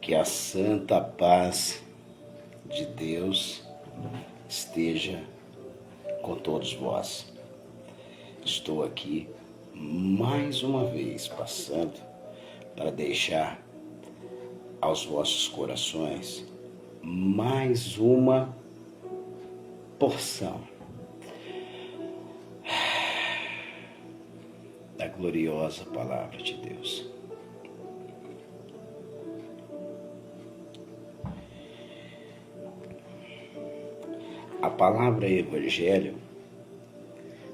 Que a santa paz de Deus esteja com todos vós. Estou aqui mais uma vez passando para deixar aos vossos corações mais uma porção da gloriosa palavra de Deus. A palavra evangelho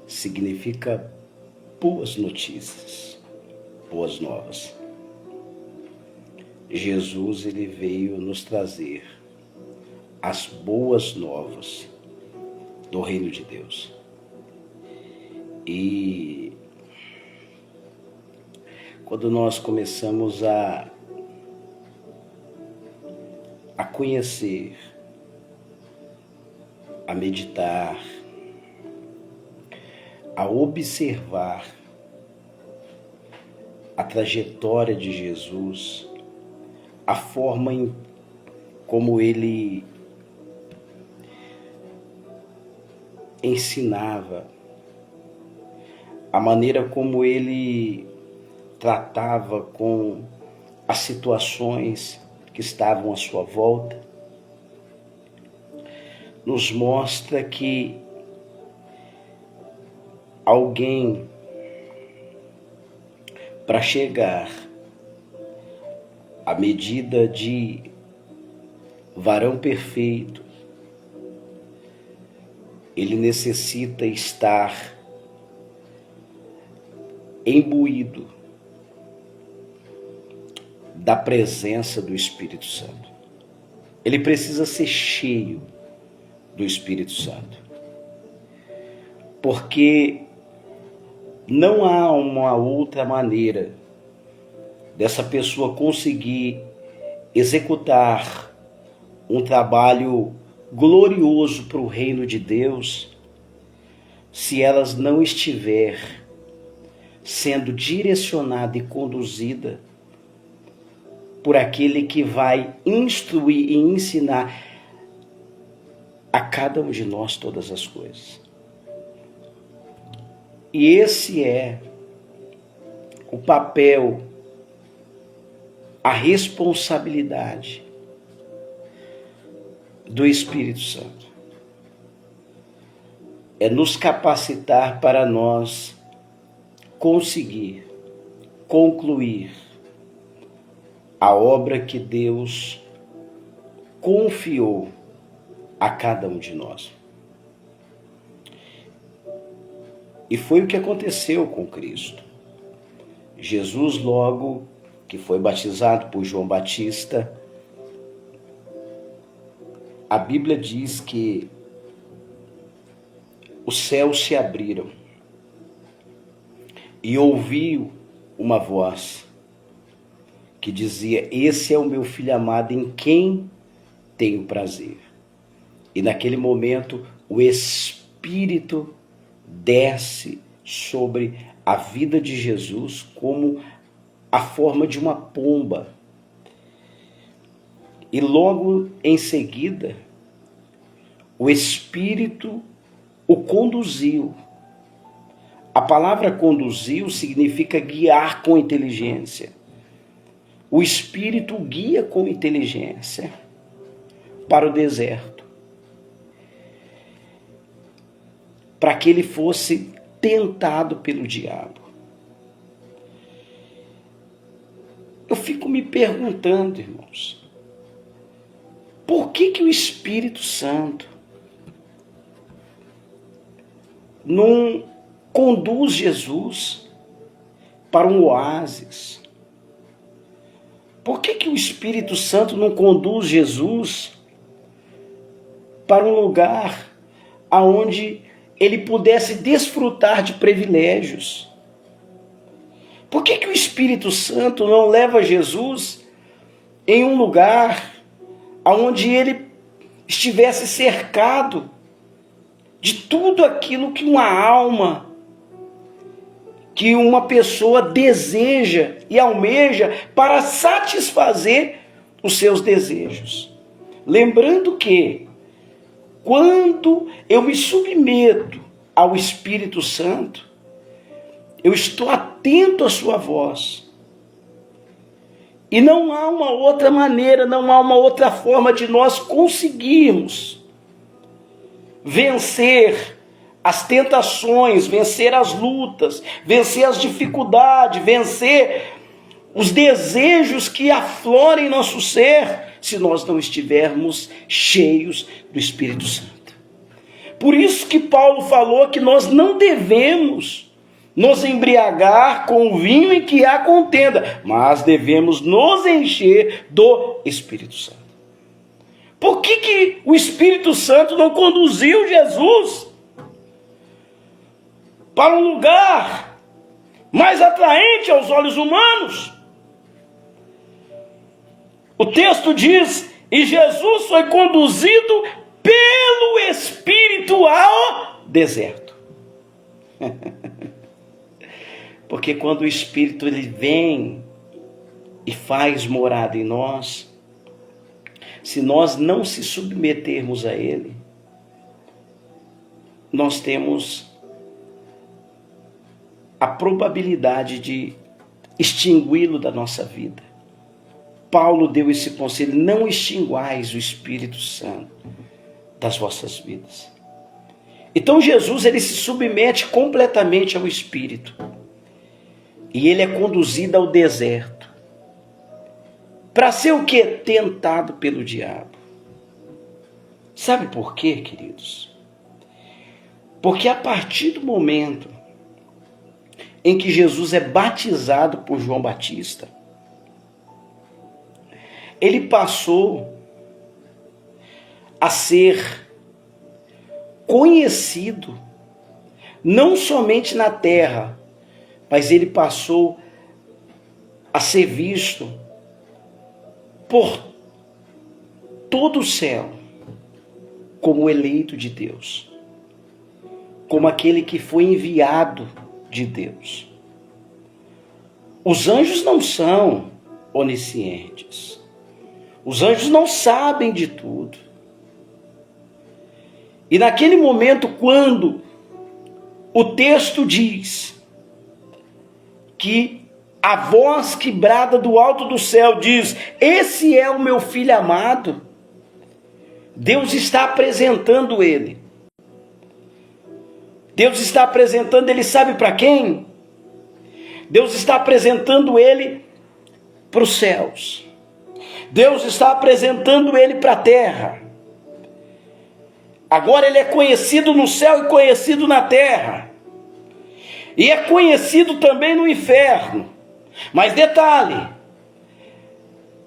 significa boas notícias, boas novas. Jesus, ele veio nos trazer as boas novas do reino de Deus. E quando nós começamos a conhecer, a meditar, a observar a trajetória de Jesus, a forma como ele ensinava, a maneira como ele tratava com as situações que estavam à sua volta, nos mostra que alguém, para chegar à medida de varão perfeito, ele necessita estar imbuído da presença do Espírito Santo. Ele precisa ser cheio do Espírito Santo, porque não há uma outra maneira dessa pessoa conseguir executar um trabalho glorioso para o reino de Deus se elas não estiver sendo direcionada e conduzida por aquele que vai instruir e ensinar a cada um de nós todas as coisas. E esse é o papel, a responsabilidade do Espírito Santo. É nos capacitar para nós conseguir concluir a obra que Deus confiou a cada um de nós. E foi o que aconteceu com Cristo. Jesus, logo que foi batizado por João Batista, a Bíblia diz que os céus se abriram e ouviu uma voz que dizia: esse é o meu filho amado em quem tenho prazer. E naquele momento o Espírito desce sobre a vida de Jesus como a forma de uma pomba. E logo em seguida, o Espírito o conduziu. A palavra conduziu significa guiar com inteligência. O Espírito guia com inteligência para o deserto, para que ele fosse tentado pelo diabo. Eu fico me perguntando, irmãos, por que o Espírito Santo não conduz Jesus para um oásis? Por que o Espírito Santo não conduz Jesus para um lugar aonde ele pudesse desfrutar de privilégios? Por que o Espírito Santo não leva Jesus em um lugar onde ele estivesse cercado de tudo aquilo que uma alma, que uma pessoa deseja e almeja para satisfazer os seus desejos. Lembrando que, quando eu me submeto ao Espírito Santo, eu estou atento à sua voz. E não há uma outra maneira, não há uma outra forma de nós conseguirmos vencer as tentações, vencer as lutas, vencer as dificuldades, vencer os desejos que afloram em nosso ser, se nós não estivermos cheios do Espírito Santo. Por isso que Paulo falou que nós não devemos nos embriagar com o vinho em que há contenda, mas devemos nos encher do Espírito Santo. Por que o Espírito Santo não conduziu Jesus para um lugar mais atraente aos olhos humanos? O texto diz: e Jesus foi conduzido pelo Espírito ao deserto. Porque quando o Espírito ele vem e faz morada em nós, se nós não se submetermos a ele, nós temos a probabilidade de extingui-lo da nossa vida. Paulo deu esse conselho: não extinguais o Espírito Santo das vossas vidas. Então Jesus ele se submete completamente ao Espírito. E ele é conduzido ao deserto. Para ser o quê? Tentado pelo diabo. Sabe por quê, queridos? Porque a partir do momento em que Jesus é batizado por João Batista, ele passou a ser conhecido não somente na terra, mas ele passou a ser visto por todo o céu como o eleito de Deus, como aquele que foi enviado de Deus. Os anjos não são oniscientes. Os anjos não sabem de tudo. E naquele momento, quando o texto diz que a voz que brada do alto do céu diz: esse é o meu filho amado, Deus está apresentando ele. Deus está apresentando ele, sabe para quem? Deus está apresentando ele para os céus. Deus está apresentando ele para a terra. Agora ele é conhecido no céu e conhecido na terra. E é conhecido também no inferno. Mas detalhe,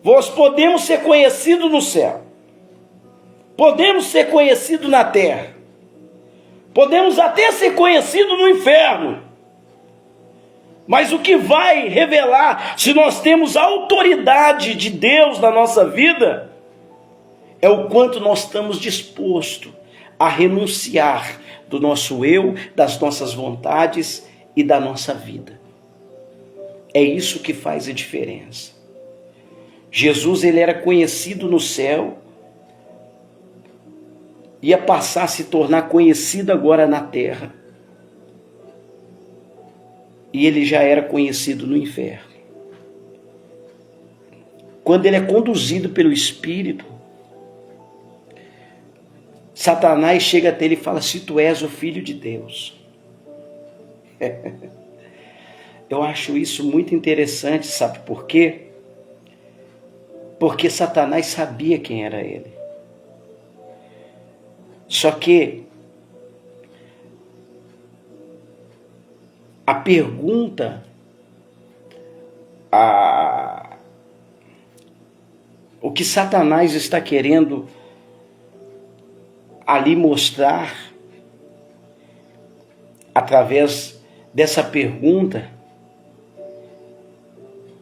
nós podemos ser conhecidos no céu. Podemos ser conhecidos na terra. Podemos até ser conhecidos no inferno. Mas o que vai revelar se nós temos a autoridade de Deus na nossa vida é o quanto nós estamos dispostos a renunciar do nosso eu, das nossas vontades e da nossa vida. É isso que faz a diferença. Jesus ele era conhecido no céu, ia passar a se tornar conhecido agora na terra. E ele já era conhecido no inferno. Quando ele é conduzido pelo Espírito, Satanás chega até ele e fala: se tu és o Filho de Deus. Eu acho isso muito interessante, sabe por quê? Porque Satanás sabia quem era ele. Só que a pergunta, o que Satanás está querendo ali mostrar, através dessa pergunta,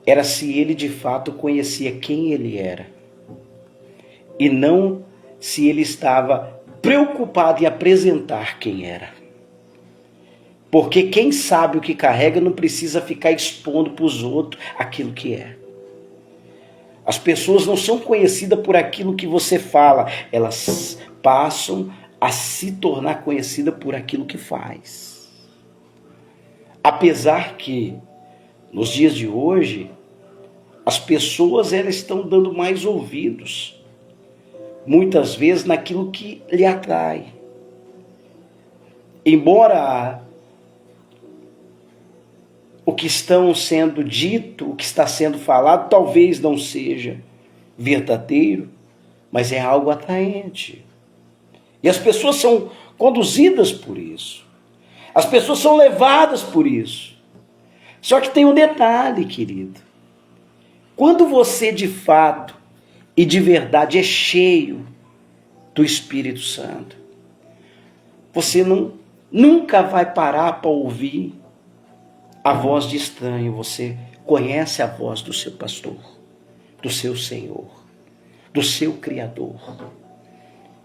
era se ele de fato conhecia quem ele era, e não se ele estava preocupado em apresentar quem era. Porque quem sabe o que carrega não precisa ficar expondo para os outros aquilo que é. As pessoas não são conhecidas por aquilo que você fala, elas passam a se tornar conhecidas por aquilo que faz. Apesar que, nos dias de hoje, as pessoas elas estão dando mais ouvidos, muitas vezes naquilo que lhe atrai. Embora o que estão sendo dito, o que está sendo falado, talvez não seja verdadeiro, mas é algo atraente. E as pessoas são conduzidas por isso. As pessoas são levadas por isso. Só que tem um detalhe, querido. Quando você de fato e de verdade é cheio do Espírito Santo, você nunca vai parar para ouvir a voz de estranho. Você conhece a voz do seu pastor, do seu Senhor, do seu Criador.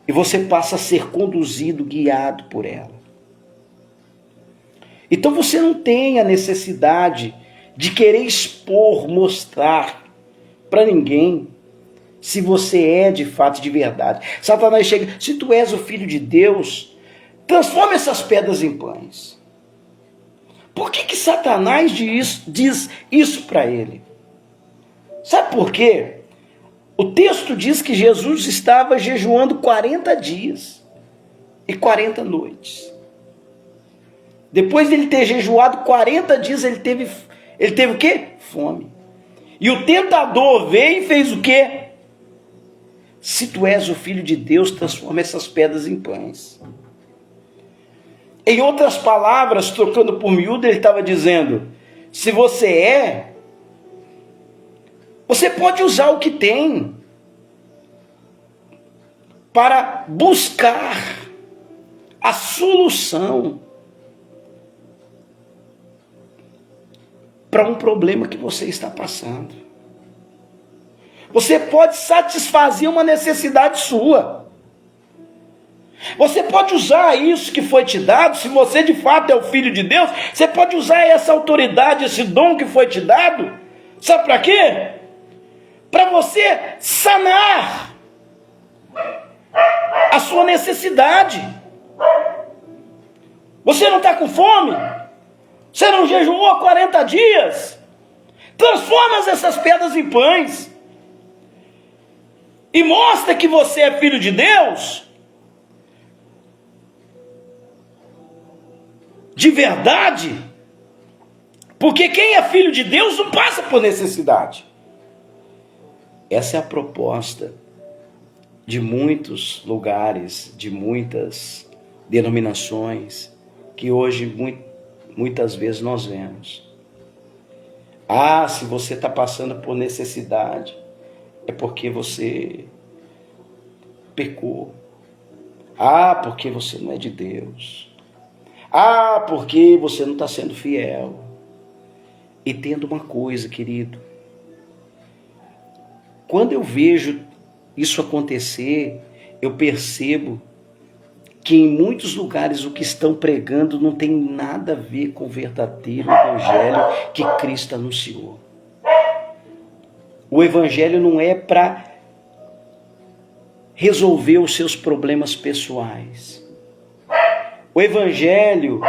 E você passa a ser conduzido, guiado por ela. Então você não tem a necessidade de querer expor, mostrar para ninguém se você é de fato, de verdade. Satanás chega, se tu és o Filho de Deus, transforma essas pedras em pães. Por que Satanás diz isso para ele? Sabe por quê? O texto diz que Jesus estava jejuando 40 dias e 40 noites. Depois de ele ter jejuado 40 dias, ele teve o quê? Fome. E o tentador veio e fez o quê? Se tu és o Filho de Deus, transforma essas pedras em pães. Em outras palavras, trocando por miúdo, ele estava dizendo, se você pode usar o que tem para buscar a solução para um problema que você está passando. Você pode satisfazer uma necessidade sua. Você pode usar isso que foi te dado, se você de fato é o Filho de Deus, você pode usar essa autoridade, esse dom que foi te dado, sabe para quê? Para você sanar a sua necessidade. Você não está com fome? Você não jejuou há 40 dias? Transforma essas pedras em pães. E mostra que você é filho de Deus. De verdade. Porque quem é filho de Deus não passa por necessidade. Essa é a proposta de muitos lugares, de muitas denominações, que hoje muitas vezes nós vemos. Ah, se você está passando por necessidade, é porque você pecou. Ah, porque você não é de Deus. Ah, porque você não está sendo fiel. E tendo uma coisa, querido, quando eu vejo isso acontecer, eu percebo que em muitos lugares o que estão pregando não tem nada a ver com o verdadeiro evangelho que Cristo anunciou. O evangelho não é para resolver os seus problemas pessoais. O evangelho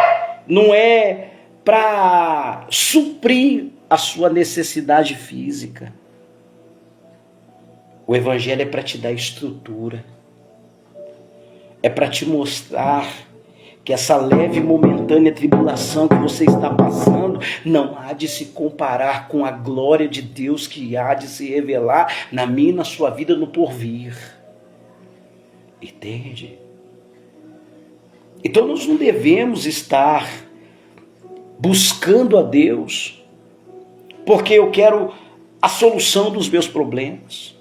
não é para suprir a sua necessidade física. O evangelho é para te dar estrutura. É para te mostrar que essa leve e momentânea tribulação que você está passando não há de se comparar com a glória de Deus que há de se revelar na minha e na sua vida no porvir. Entende? Então nós não devemos estar buscando a Deus porque eu quero a solução dos meus problemas.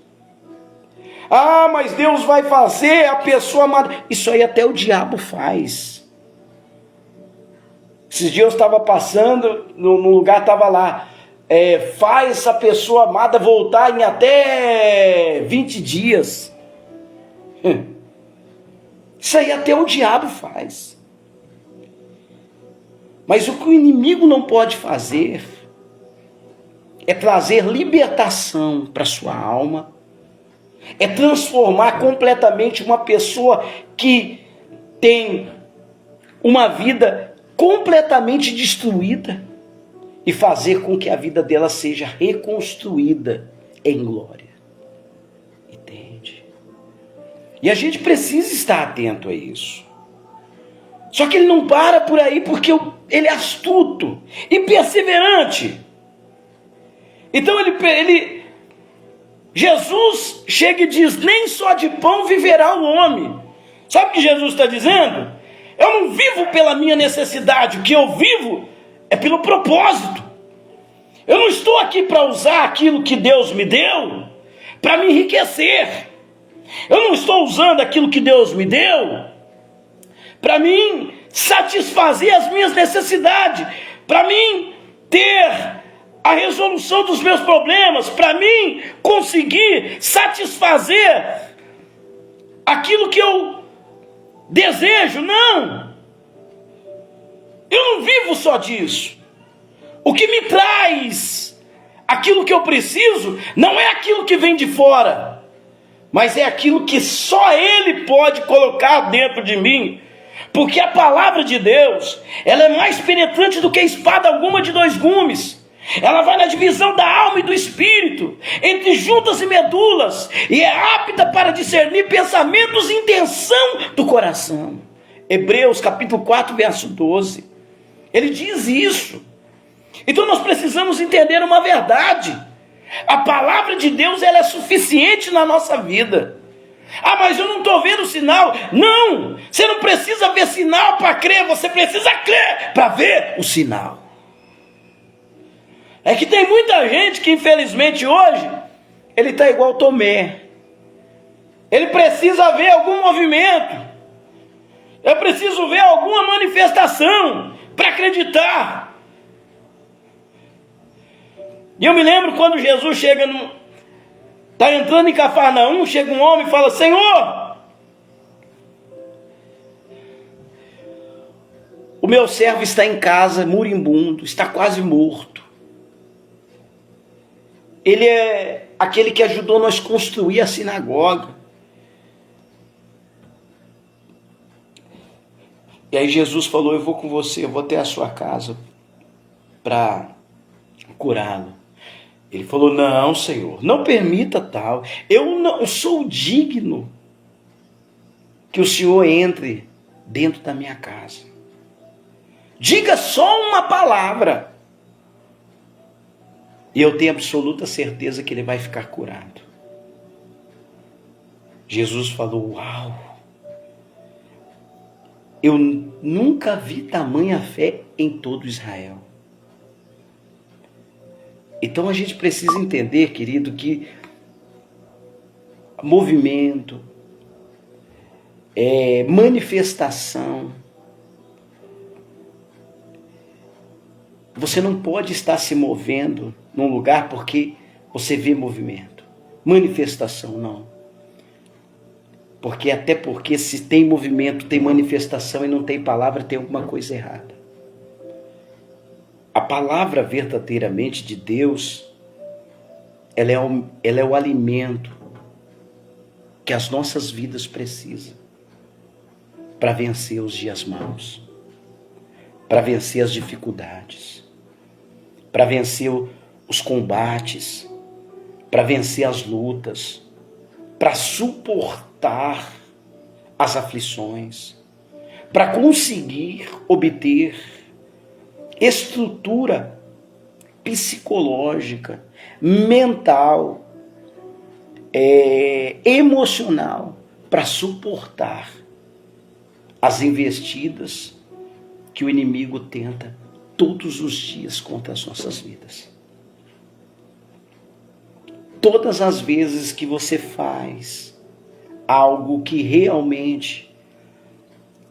Ah, mas Deus vai fazer a pessoa amada. Isso aí até o diabo faz. Esses dias eu estava passando num lugar, estava lá. Faz essa pessoa amada voltar em até 20 dias. Isso aí até o diabo faz. Mas o que o inimigo não pode fazer é trazer libertação para sua alma, é transformar completamente uma pessoa que tem uma vida completamente destruída e fazer com que a vida dela seja reconstruída em glória. Entende? E a gente precisa estar atento a isso. Só que ele não para por aí, porque ele é astuto e perseverante. Então Jesus chega e diz: nem só de pão viverá o homem. Sabe o que Jesus está dizendo? Eu não vivo pela minha necessidade, o que eu vivo é pelo propósito. Eu não estou aqui para usar aquilo que Deus me deu para me enriquecer. Eu não estou usando aquilo que Deus me deu para mim satisfazer as minhas necessidades, para mim ter a resolução dos meus problemas, para mim conseguir satisfazer aquilo que eu desejo. Não, eu não vivo só disso. O que me traz aquilo que eu preciso não é aquilo que vem de fora, mas é aquilo que só Ele pode colocar dentro de mim. Porque a palavra de Deus, ela é mais penetrante do que espada alguma de dois gumes. Ela vai na divisão da alma e do espírito, entre juntas e medulas, e é apta para discernir pensamentos e intenção do coração. Hebreus capítulo 4, verso 12. Ele diz isso. Então nós precisamos entender uma verdade. A palavra de Deus, ela é suficiente na nossa vida. Ah, mas eu não estou vendo sinal. Não, você não precisa ver sinal para crer, você precisa crer para ver o sinal. É que tem muita gente que infelizmente hoje, ele está igual Tomé. Ele precisa ver algum movimento. Eu preciso ver alguma manifestação para acreditar. E eu me lembro quando Jesus chega está entrando em Cafarnaum, chega um homem e fala: Senhor, o meu servo está em casa, moribundo, está quase morto. Ele é aquele que ajudou nós construir a sinagoga. E aí Jesus falou: eu vou com você, eu vou até a sua casa para curá-lo. Ele falou: não, Senhor, não permita tal. Eu não sou digno que o Senhor entre dentro da minha casa. Diga só uma palavra e eu tenho absoluta certeza que ele vai ficar curado. Jesus falou: uau, eu nunca vi tamanha fé em todo Israel. Então a gente precisa entender, querido, que movimento, manifestação, você não pode estar se movendo num lugar porque você vê movimento. Manifestação, não. Até porque se tem movimento, tem manifestação e não tem palavra, tem alguma coisa errada. A palavra verdadeiramente de Deus, ela é o alimento que as nossas vidas precisam para vencer os dias maus, para vencer as dificuldades, para vencer os combates, para vencer as lutas, para suportar as aflições, para conseguir obter estrutura psicológica, mental, emocional, para suportar as investidas que o inimigo tenta todos os dias contra as nossas vidas. Todas as vezes que você faz algo que realmente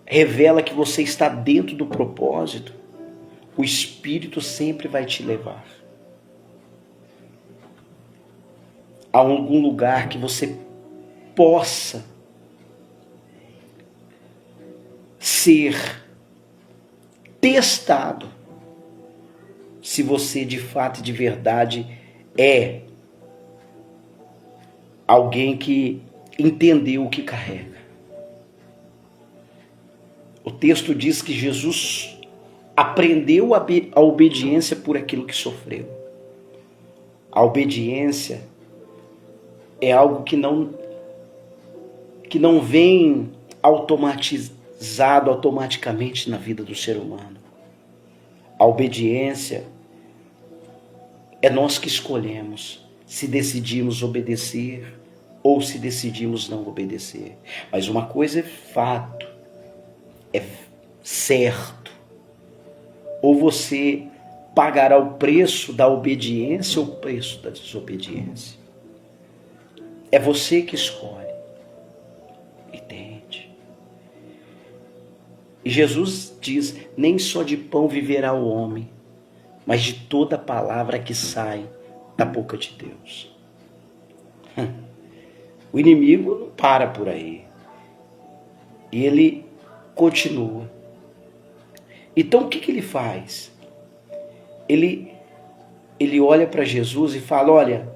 revela que você está dentro do propósito, o Espírito sempre vai te levar a algum lugar que você possa ser testado se você de fato e de verdade é alguém que entendeu o que carrega. O texto diz que Jesus aprendeu a obediência por aquilo que sofreu. A obediência é algo que não vem automaticamente na vida do ser humano. A obediência é nós que escolhemos se decidimos obedecer ou se decidimos não obedecer. Mas uma coisa é fato, é certo. Ou você pagará o preço da obediência ou o preço da desobediência. É você que escolhe. Entende? E Jesus diz, nem só de pão viverá o homem, mas de toda palavra que sai da boca de Deus. O inimigo não para por aí. E ele continua. Então o que ele faz? Ele olha para Jesus e fala, olha,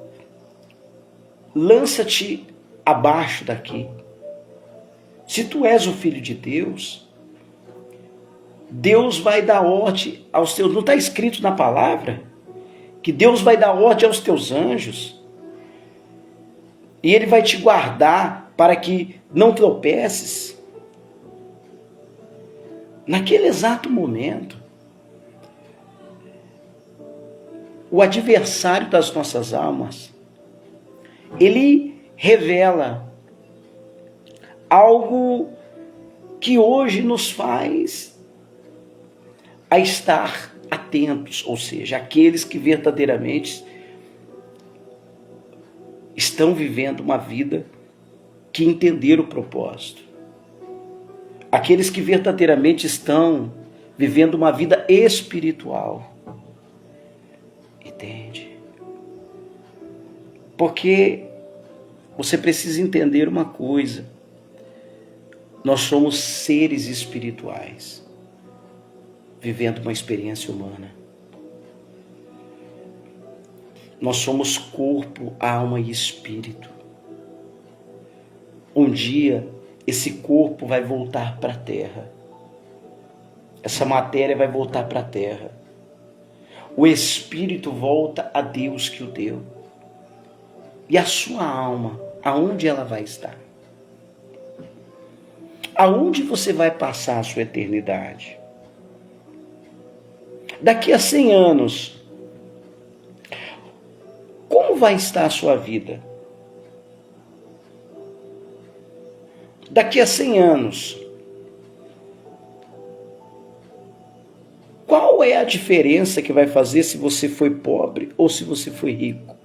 lança-te abaixo daqui. Se tu és o Filho de Deus, Deus vai dar ordem aos teus... Não está escrito na palavra? Que Deus vai dar ordem aos teus anjos. E Ele vai te guardar para que não tropeces. Naquele exato momento, o adversário das nossas almas, ele revela algo que hoje nos faz a estar atentos, ou seja, aqueles que verdadeiramente estão vivendo uma vida que entenderam o propósito. Aqueles que verdadeiramente estão vivendo uma vida espiritual. Entende? Porque você precisa entender uma coisa. Nós somos seres espirituais, vivendo uma experiência humana. Nós somos corpo, alma e espírito. Um dia, esse corpo vai voltar para a terra. Essa matéria vai voltar para a terra. O espírito volta a Deus que o deu. E a sua alma, aonde ela vai estar? Aonde você vai passar a sua eternidade? Daqui a 100 anos, como vai estar a sua vida? Daqui a 100 anos, qual é a diferença que vai fazer se você foi pobre ou se você foi rico?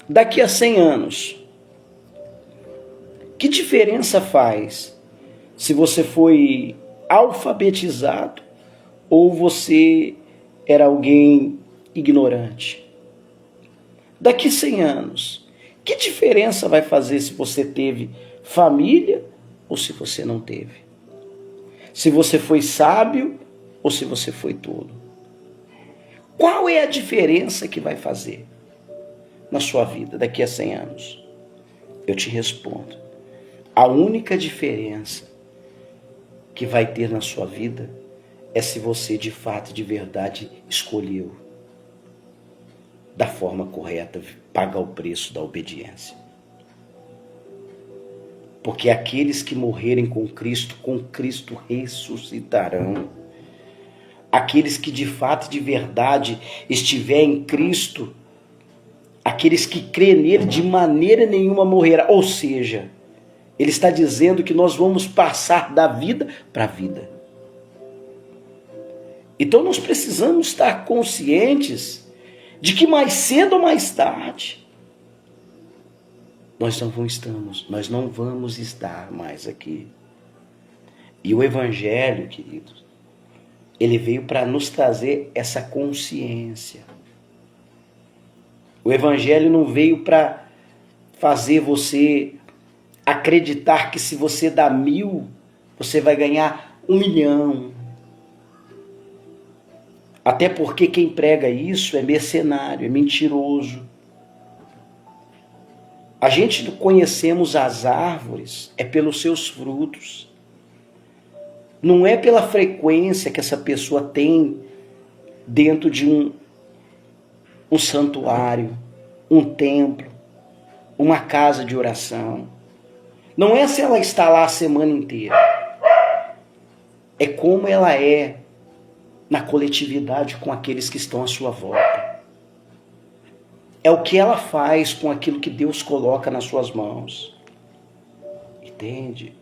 Daqui a 100 anos, que diferença faz se você foi alfabetizado ou você era alguém ignorante? Daqui a 100 anos, que diferença vai fazer se você teve família ou se você não teve? Se você foi sábio ou se você foi tolo? Qual é a diferença que vai fazer na sua vida daqui a 100 anos? Eu te respondo. A única diferença que vai ter na sua vida é se você de fato, de verdade, escolheu da forma correta pagar o preço da obediência. Porque aqueles que morrerem com Cristo ressuscitarão. Aqueles que de fato, de verdade, estiverem em Cristo, aqueles que crêem nele, de maneira nenhuma morrerá. Ou seja, ele está dizendo que nós vamos passar da vida para a vida. Então nós precisamos estar conscientes de que mais cedo ou mais tarde, nós não vamos estar mais aqui. E o Evangelho, queridos, ele veio para nos trazer essa consciência. O Evangelho não veio para fazer você acreditar que se você dá 1000, você vai ganhar 1 milhão. Até porque quem prega isso é mercenário, é mentiroso. A gente conhecemos as árvores é pelos seus frutos. Não é pela frequência que essa pessoa tem dentro de um santuário, um templo, uma casa de oração. Não é se ela está lá a semana inteira. É como ela é na coletividade com aqueles que estão à sua volta. É o que ela faz com aquilo que Deus coloca nas suas mãos. Entende?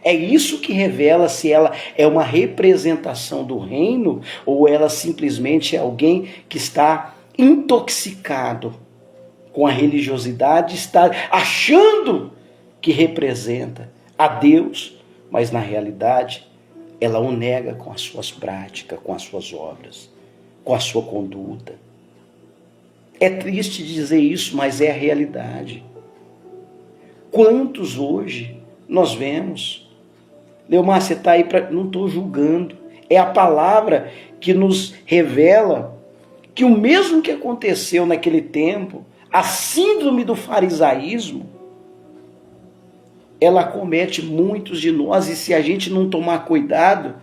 É isso que revela se ela é uma representação do reino ou ela simplesmente é alguém que está intoxicado com a religiosidade, está achando que representa a Deus, mas na realidade ela o nega com as suas práticas, com as suas obras, com a sua conduta. É triste dizer isso, mas é a realidade. Quantos hoje nós vemos? Leomar, você está aí para... Não estou julgando. É a palavra que nos revela que o mesmo que aconteceu naquele tempo, a síndrome do farisaísmo, ela acomete muitos de nós, e se a gente não tomar cuidado,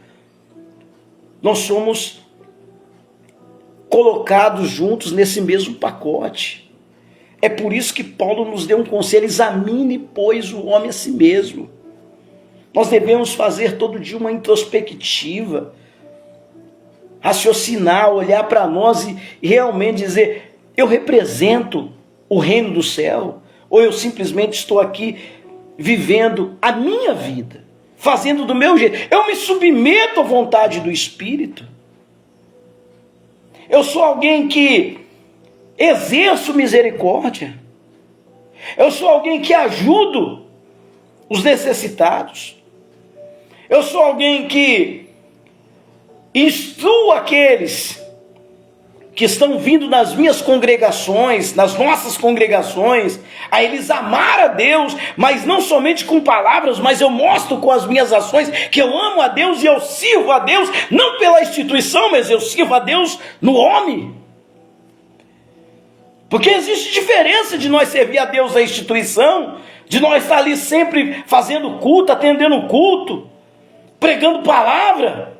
nós somos colocados juntos nesse mesmo pacote. É por isso que Paulo nos deu um conselho: examine, pois, o homem a si mesmo. Nós devemos fazer todo dia uma introspectiva, raciocinar, olhar para nós e realmente dizer: eu represento o reino do céu? Ou eu simplesmente estou aqui vivendo a minha vida, fazendo do meu jeito? Eu me submeto à vontade do Espírito? Eu sou alguém que exerço misericórdia? Eu sou alguém que ajudo os necessitados? Eu sou alguém que instruo aqueles que estão vindo nas minhas congregações, nas nossas congregações, a eles amar a Deus, mas não somente com palavras, mas eu mostro com as minhas ações que eu amo a Deus e eu sirvo a Deus, não pela instituição, mas eu sirvo a Deus no homem. Porque existe diferença de nós servir a Deus na instituição, de nós estar ali sempre fazendo culto, atendendo culto, pregando palavra.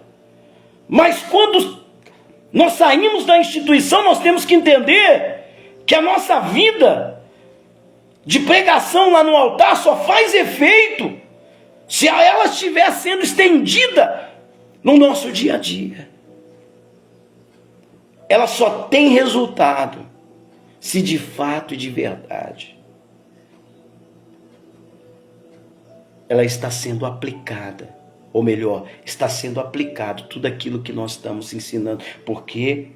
Mas quando nós saímos da instituição, nós temos que entender que a nossa vida de pregação lá no altar só faz efeito se ela estiver sendo estendida no nosso dia a dia. Ela só tem resultado se de fato e de verdade ela está sendo aplicada. Ou melhor, está sendo aplicado tudo aquilo que nós estamos ensinando. Porque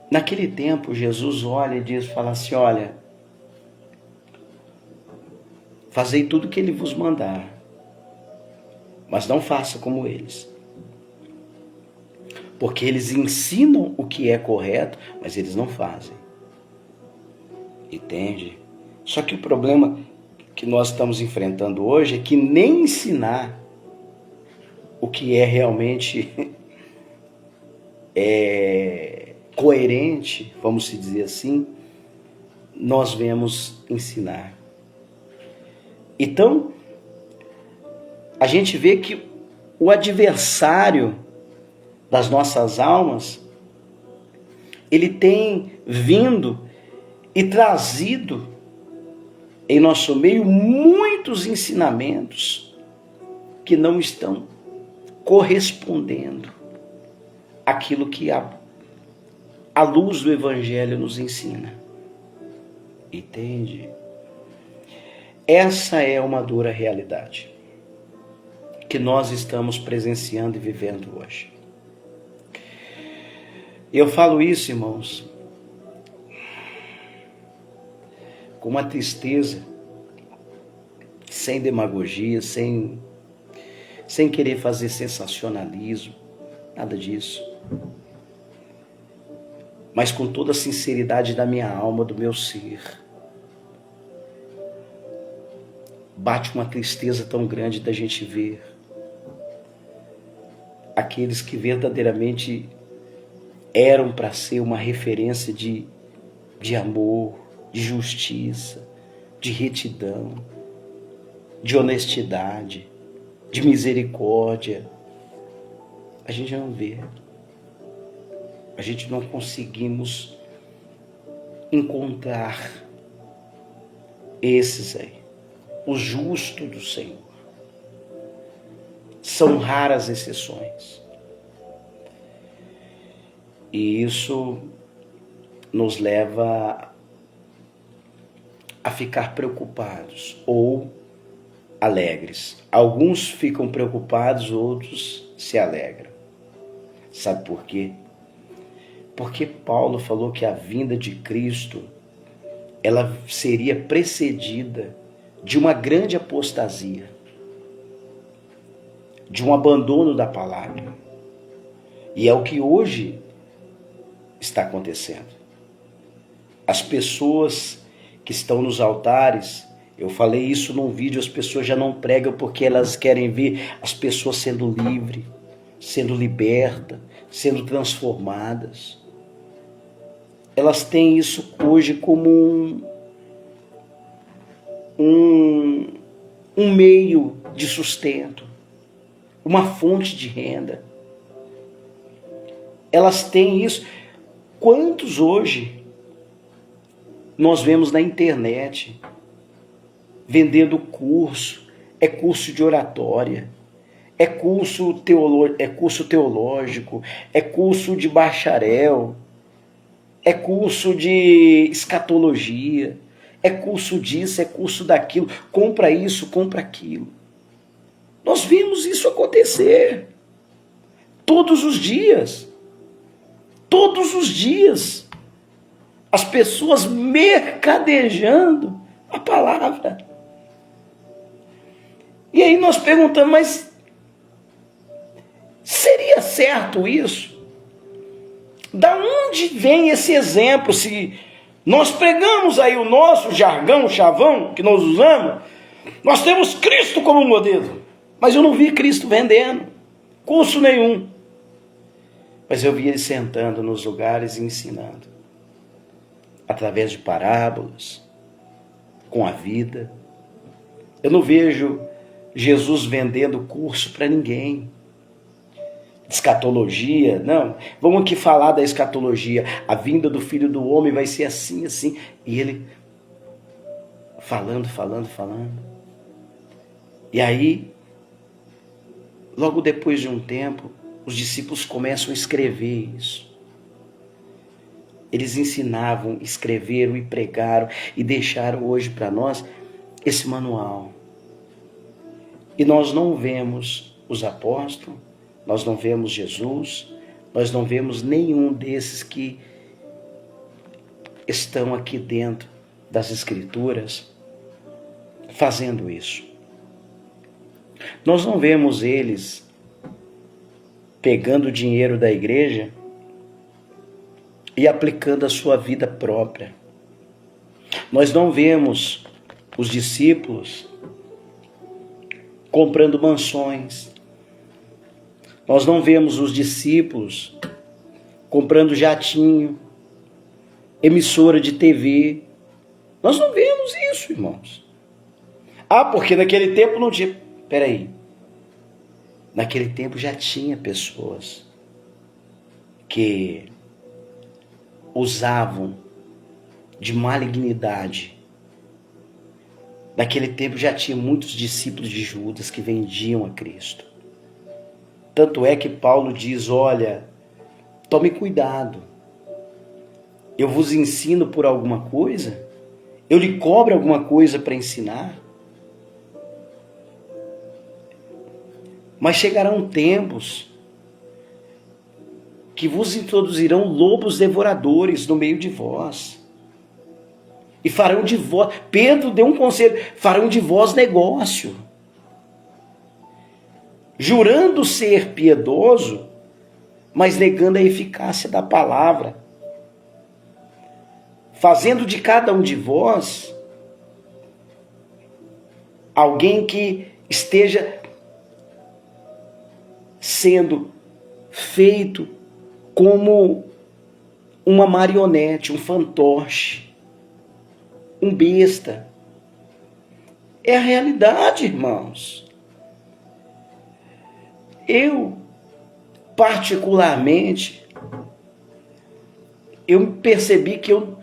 naquele tempo Jesus olha e diz, fala assim: olha, fazei tudo o que ele vos mandar, mas não faça como eles. Porque eles ensinam o que é correto, mas eles não fazem. Entende? Só que o problema que nós estamos enfrentando hoje é que nem ensinar o que é realmente coerente, vamos se dizer assim, nós vemos ensinar. Então, a gente vê que o adversário das nossas almas, ele tem vindo e trazido em nosso meio muitos ensinamentos que não estão correspondendo àquilo que a luz do Evangelho nos ensina. Entende? Essa é uma dura realidade que nós estamos presenciando e vivendo hoje. Eu falo isso, irmãos, com uma tristeza, sem demagogia, sem querer fazer sensacionalismo, nada disso. Mas com toda a sinceridade da minha alma, do meu ser. Bate uma tristeza tão grande da gente ver aqueles que verdadeiramente eram para ser uma referência de amor, de justiça, de retidão, de honestidade, de misericórdia. A gente não vê. A gente não conseguimos encontrar esses aí, o justo do Senhor. São raras exceções. E isso nos leva a ficar preocupados ou alegres. Alguns ficam preocupados, outros se alegram. Sabe por quê? Porque Paulo falou que a vinda de Cristo, ela seria precedida de uma grande apostasia, de um abandono da palavra. E é o que hoje está acontecendo. As pessoas que estão nos altares, eu falei isso num vídeo, as pessoas já não pregam porque elas querem ver as pessoas sendo livres, sendo libertas, sendo transformadas. Elas têm isso hoje como um meio de sustento, uma fonte de renda. Elas têm isso. Quantos hoje nós vemos na internet vendendo curso? É curso de oratória, é curso teológico, é curso de bacharel, é curso de escatologia, é curso disso, é curso daquilo, compra isso, compra aquilo. Nós vimos isso acontecer todos os dias. Todos os dias. As pessoas mercadejando a palavra. E aí nós perguntamos, mas seria certo isso? Da onde vem esse exemplo? Se nós pregamos aí o nosso jargão, o chavão que nós usamos, nós temos Cristo como modelo. Mas eu não vi Cristo vendendo curso nenhum. Mas eu vi ele sentando nos lugares e ensinando. Através de parábolas, com a vida. Eu não vejo Jesus vendendo curso para ninguém. Escatologia, não. Vamos aqui falar da escatologia. A vinda do Filho do Homem vai ser assim, assim. E ele falando. E aí, logo depois de um tempo, os discípulos começam a escrever isso. Eles ensinavam, escreveram e pregaram e deixaram hoje para nós esse manual. E nós não vemos os apóstolos, nós não vemos Jesus, nós não vemos nenhum desses que estão aqui dentro das Escrituras fazendo isso. Nós não vemos eles pegando o dinheiro da igreja e aplicando a sua vida própria. Nós não vemos os discípulos comprando mansões. Nós não vemos os discípulos comprando jatinho, emissora de TV. Nós não vemos isso, irmãos. Ah, porque naquele tempo não tinha. Peraí. Naquele tempo já tinha pessoas que usavam de malignidade. Naquele tempo já tinha muitos discípulos de Judas que vendiam a Cristo. Tanto é que Paulo diz, olha, tome cuidado. Eu vos ensino por alguma coisa? Eu lhe cobro alguma coisa para ensinar? Mas chegarão tempos que vos introduzirão lobos devoradores no meio de vós. E farão de vós, Pedro deu um conselho, farão de vós negócio. Jurando ser piedoso, mas negando a eficácia da palavra. Fazendo de cada um de vós alguém que esteja sendo feito como uma marionete, um fantoche, um besta. É a realidade, irmãos. Eu, particularmente, eu percebi que eu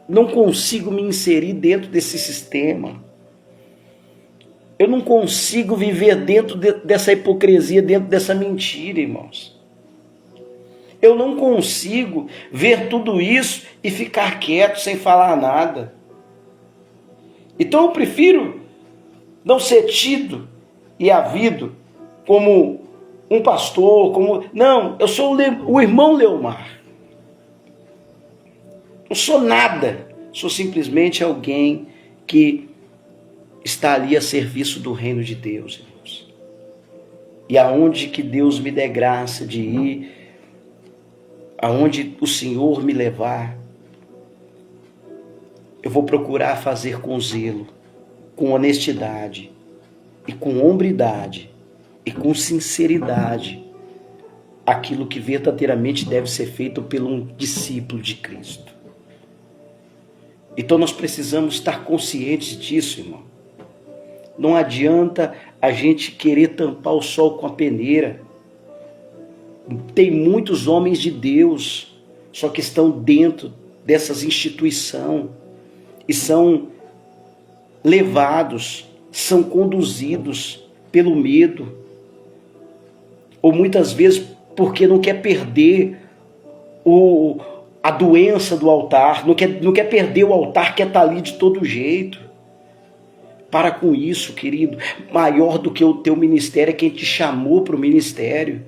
não consigo me inserir dentro desse sistema. Eu não consigo viver dentro dessa hipocrisia, dentro dessa mentira, irmãos. Eu não consigo ver tudo isso e ficar quieto, sem falar nada. Então eu prefiro não ser tido e havido como um pastor, como... Não, eu sou o irmão Leomar. Não sou nada. Sou simplesmente alguém que está ali a serviço do reino de Deus, irmãos. E aonde que Deus me der graça de ir, aonde o Senhor me levar, eu vou procurar fazer com zelo, com honestidade, e com hombridade, e com sinceridade, aquilo que verdadeiramente deve ser feito por um discípulo de Cristo. Então nós precisamos estar conscientes disso, irmão. Não adianta a gente querer tampar o sol com a peneira. Tem muitos homens de Deus, só que estão dentro dessas instituições e são levados, são conduzidos pelo medo, ou muitas vezes porque não quer perder a doença do altar, não quer perder o altar, quer estar ali de todo jeito. Para com isso, querido. Maior do que o teu ministério é quem te chamou para o ministério.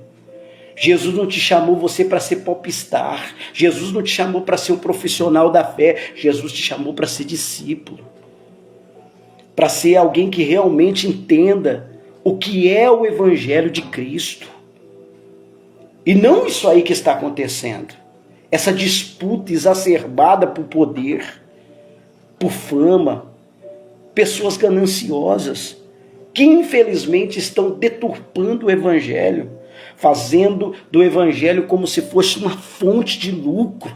Jesus não te chamou você para ser popstar. Jesus não te chamou para ser um profissional da fé. Jesus te chamou para ser discípulo. Para ser alguém que realmente entenda o que é o Evangelho de Cristo. E não isso aí que está acontecendo. Essa disputa exacerbada por poder, por fama, pessoas gananciosas, que infelizmente estão deturpando o Evangelho, fazendo do Evangelho como se fosse uma fonte de lucro.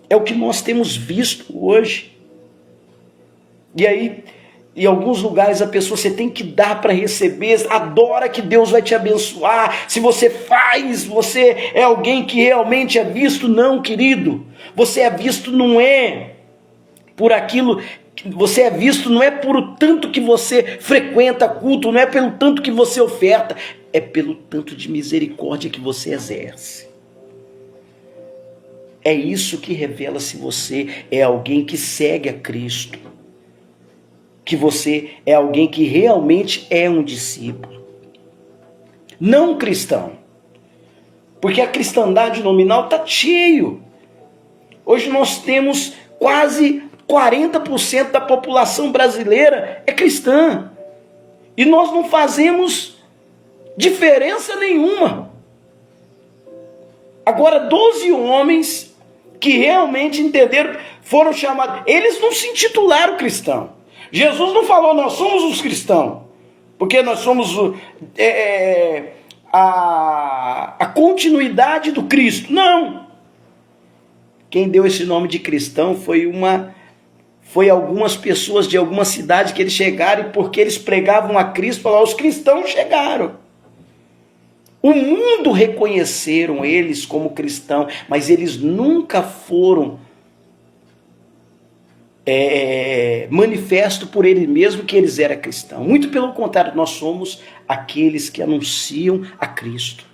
É o que nós temos visto hoje. E aí, em alguns lugares a pessoa, você tem que dar para receber, adora que Deus vai te abençoar, se você faz, você é alguém que realmente é visto. Não, querido, você é visto não é por aquilo, você é visto não é por o tanto que você frequenta culto, não é pelo tanto que você oferta, é pelo tanto de misericórdia que você exerce. É isso que revela se você é alguém que segue a Cristo, que você é alguém que realmente é um discípulo, não um cristão, porque a cristandade nominal está cheio. Hoje nós temos quase 40% da população brasileira é cristã, e nós não fazemos diferença nenhuma. Agora 12 homens que realmente entenderam, foram chamados, eles não se intitularam cristão. Jesus não falou, nós somos os cristãos, porque nós somos a continuidade do Cristo. Não. Quem deu esse nome de cristão foi algumas pessoas de alguma cidade que eles chegaram, e porque eles pregavam a Cristo, falaram, os cristãos chegaram. O mundo reconheceram eles como cristãos, mas eles nunca foram manifesto por ele mesmo que eles eram cristãos. Muito pelo contrário, nós somos aqueles que anunciam a Cristo.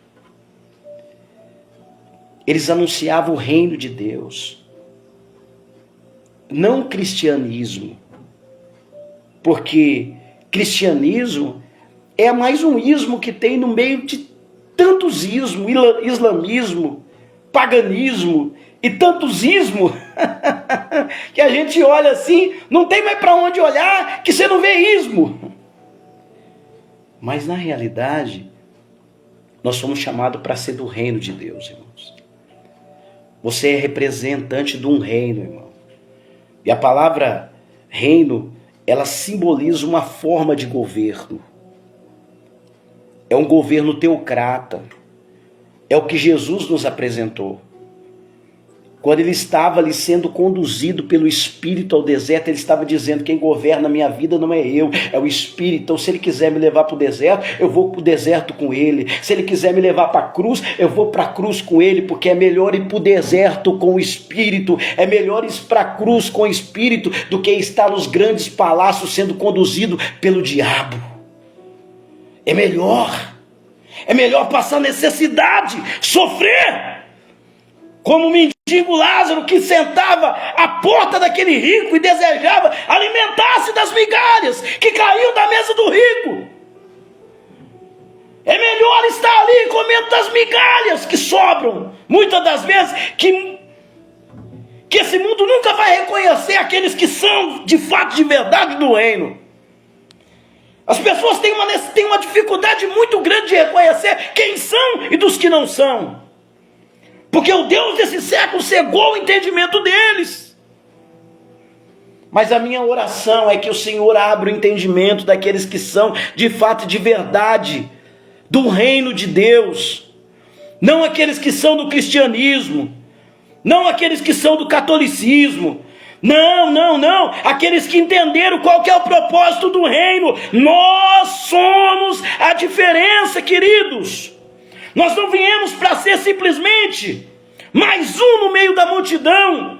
Eles anunciavam o reino de Deus, não cristianismo, porque cristianismo é mais um ismo que tem no meio de tantos ismos, islamismo, paganismo e tantos ismos, que a gente olha assim, não tem mais para onde olhar, que você não vê ismo. Mas na realidade, nós somos chamados para ser do reino de Deus, irmãos. Você é representante de um reino, irmão. E a palavra reino, ela simboliza uma forma de governo. É um governo teocrata, É o que Jesus nos apresentou. Quando ele estava ali sendo conduzido pelo Espírito ao deserto, ele estava dizendo: quem governa a minha vida não é eu, é o Espírito. Então, se ele quiser me levar para o deserto, eu vou para o deserto com ele. Se ele quiser me levar para a cruz, eu vou para a cruz com ele, porque é melhor ir para o deserto com o Espírito, é melhor ir para a cruz com o Espírito do que estar nos grandes palácios sendo conduzido pelo diabo. É melhor passar necessidade, sofrer, como o mendigo Lázaro, que sentava à porta daquele rico e desejava alimentar-se das migalhas que caíam da mesa do rico. É melhor estar ali comendo das migalhas que sobram, muitas das vezes, que esse mundo nunca vai reconhecer aqueles que são de fato, de verdade do reino. As pessoas têm uma dificuldade muito grande de reconhecer quem são e dos que não são. Porque o Deus desse século cegou o entendimento deles. Mas a minha oração é que o Senhor abra o entendimento daqueles que são de fato e de verdade do reino de Deus. Não aqueles que são do cristianismo. Não aqueles que são do catolicismo. Não. Aqueles que entenderam qual que é o propósito do reino. Nós somos a diferença, queridos. Nós não viemos para ser simplesmente mais um no meio da multidão.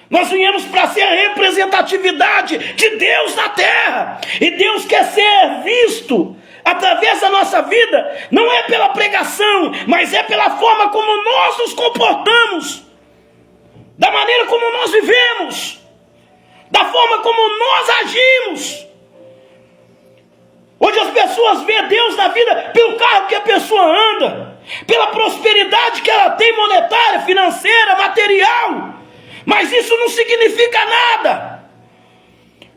Nós viemos para ser a representatividade de Deus na terra. E Deus quer ser visto através da nossa vida, não é pela pregação, mas é pela forma como nós nos comportamos, da maneira como nós vivemos, da forma como nós agimos. Onde as pessoas veem Deus na vida pelo carro que a pessoa anda, pela prosperidade que ela tem monetária, financeira, material. Mas isso não significa nada.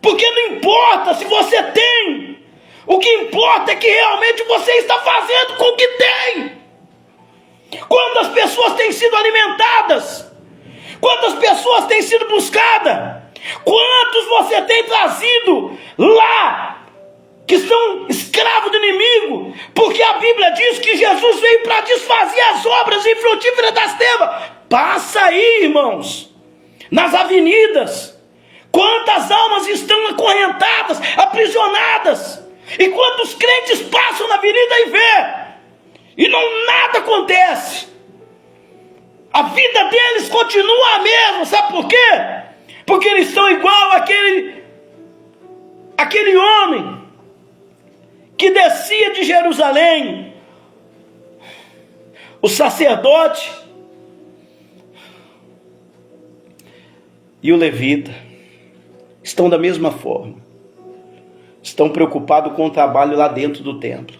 Porque não importa se você tem. O que importa é que realmente você está fazendo com o que tem. Quantas pessoas têm sido alimentadas? Quantas pessoas têm sido buscadas? Quantos você tem trazido lá que são escravos do inimigo? Porque a Bíblia diz que Jesus veio para desfazer as obras infrutíferas das trevas. Passa aí, irmãos, nas avenidas. Quantas almas estão acorrentadas, aprisionadas? E quantos crentes passam na avenida e vê? E nada acontece. A vida deles continua a mesma. Sabe por quê? Porque eles são igual àquele homem que descia de Jerusalém, o sacerdote e o levita estão da mesma forma. Estão preocupados com o trabalho lá dentro do templo.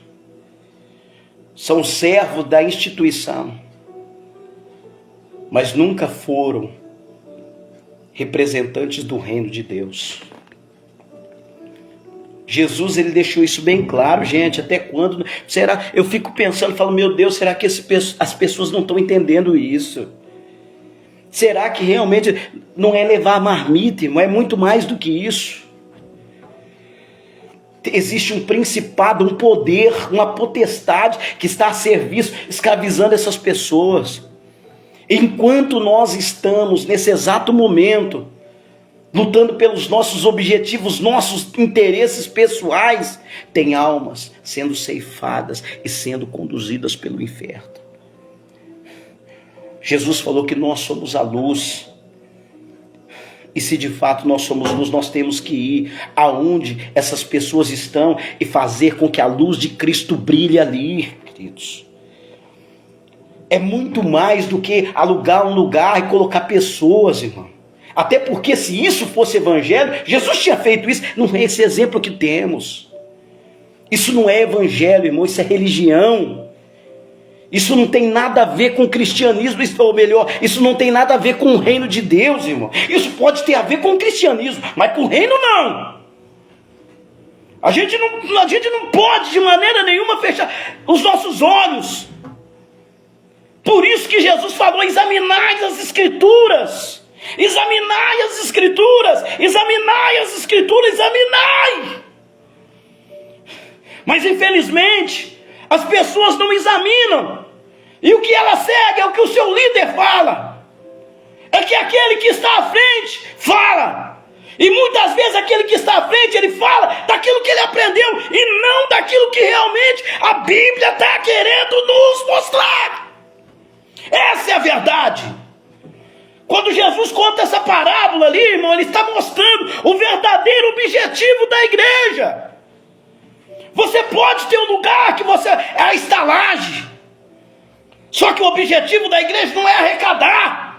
São servos da instituição, mas nunca foram representantes do reino de Deus. Jesus, ele deixou isso bem claro, gente. Até quando? Será? Eu fico pensando, falo, meu Deus, será que as pessoas não estão entendendo isso? Será que realmente não é levar a marmita, irmão? É muito mais do que isso. Existe um principado, um poder, uma potestade que está a serviço, escravizando essas pessoas. Enquanto nós estamos nesse exato momento lutando pelos nossos objetivos, nossos interesses pessoais, tem almas sendo ceifadas e sendo conduzidas pelo inferno. Jesus falou que nós somos a luz. E se de fato nós somos luz, nós temos que ir aonde essas pessoas estão e fazer com que a luz de Cristo brilhe ali, queridos. É muito mais do que alugar um lugar e colocar pessoas, irmão. Até porque se isso fosse evangelho, Jesus tinha feito isso, não é esse exemplo que temos. Isso não é evangelho, irmão, isso é religião. Isso não tem nada a ver com o cristianismo, ou melhor, isso não tem nada a ver com o reino de Deus, irmão. Isso pode ter a ver com o cristianismo, mas com o reino não. A gente não pode de maneira nenhuma fechar os nossos olhos. Por isso que Jesus falou, examinai as escrituras. Examinai as escrituras. Examinai as escrituras, examinai. Mas infelizmente, as pessoas não examinam. E o que ela segue é o que o seu líder fala. É que aquele que está à frente fala. E muitas vezes aquele que está à frente, ele fala daquilo que ele aprendeu e não daquilo que realmente a Bíblia está querendo nos mostrar. Essa é a verdade. Quando Jesus conta essa parábola ali, irmão, ele está mostrando o verdadeiro objetivo da igreja. Você pode ter um lugar que você é a estalagem. Só que o objetivo da igreja não é arrecadar.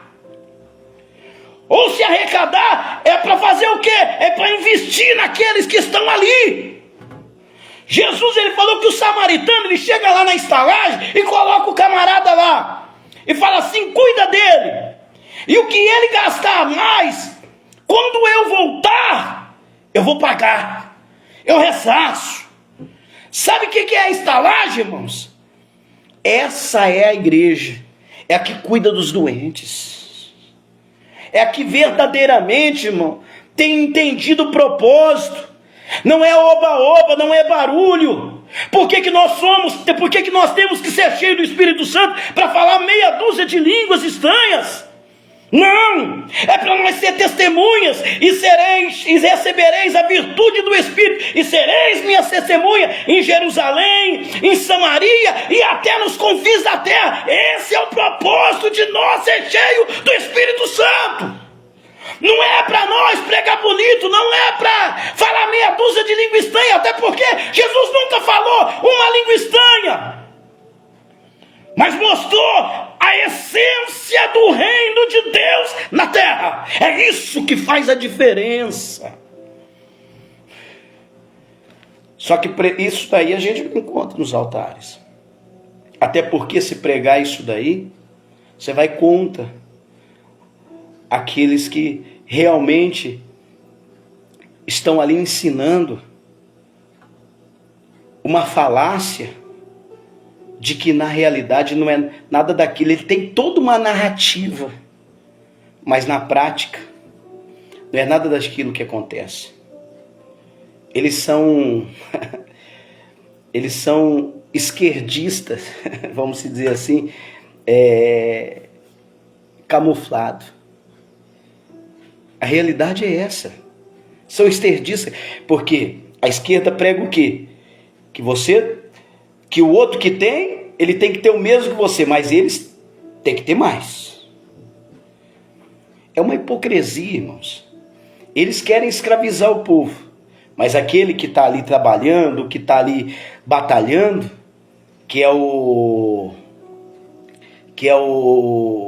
Ou se arrecadar, é para fazer o quê? É para investir naqueles que estão ali. Jesus, ele falou que o samaritano, ele chega lá na estalagem e coloca o camarada lá. E fala assim, cuida dele. E o que ele gastar a mais, quando eu voltar, eu vou pagar. Eu ressaço. Sabe o que é a estalagem, irmãos? Essa é a igreja. É a que cuida dos doentes. É a que verdadeiramente, irmão, tem entendido o propósito. Não é oba-oba, não é barulho. Por que nós temos que ser cheios do Espírito Santo para falar meia dúzia de línguas estranhas? Não, é para nós ser testemunhas e recebereis a virtude do Espírito e sereis minhas testemunhas em Jerusalém, em Samaria e até nos confins da terra. Esse é o propósito de nós ser cheio do Espírito Santo. Não é para nós pregar bonito, não é para falar meia dúzia de língua estranha, até porque Jesus nunca falou uma língua estranha, mas mostrou a essência do reino de Deus na terra. É isso que faz a diferença. Só que isso daí a gente não encontra nos altares. Até porque se pregar isso daí, você vai contra aqueles que realmente estão ali ensinando uma falácia de que na realidade não é nada daquilo. Ele tem toda uma narrativa, mas na prática não é nada daquilo que acontece. Eles são esquerdistas, vamos dizer assim, camuflado. A realidade é essa. São esquerdistas, porque a esquerda prega o quê? Que o outro que tem, ele tem que ter o mesmo que você, mas eles têm que ter mais. É uma hipocrisia, irmãos. Eles querem escravizar o povo, mas aquele que está ali trabalhando, que está ali batalhando, que é o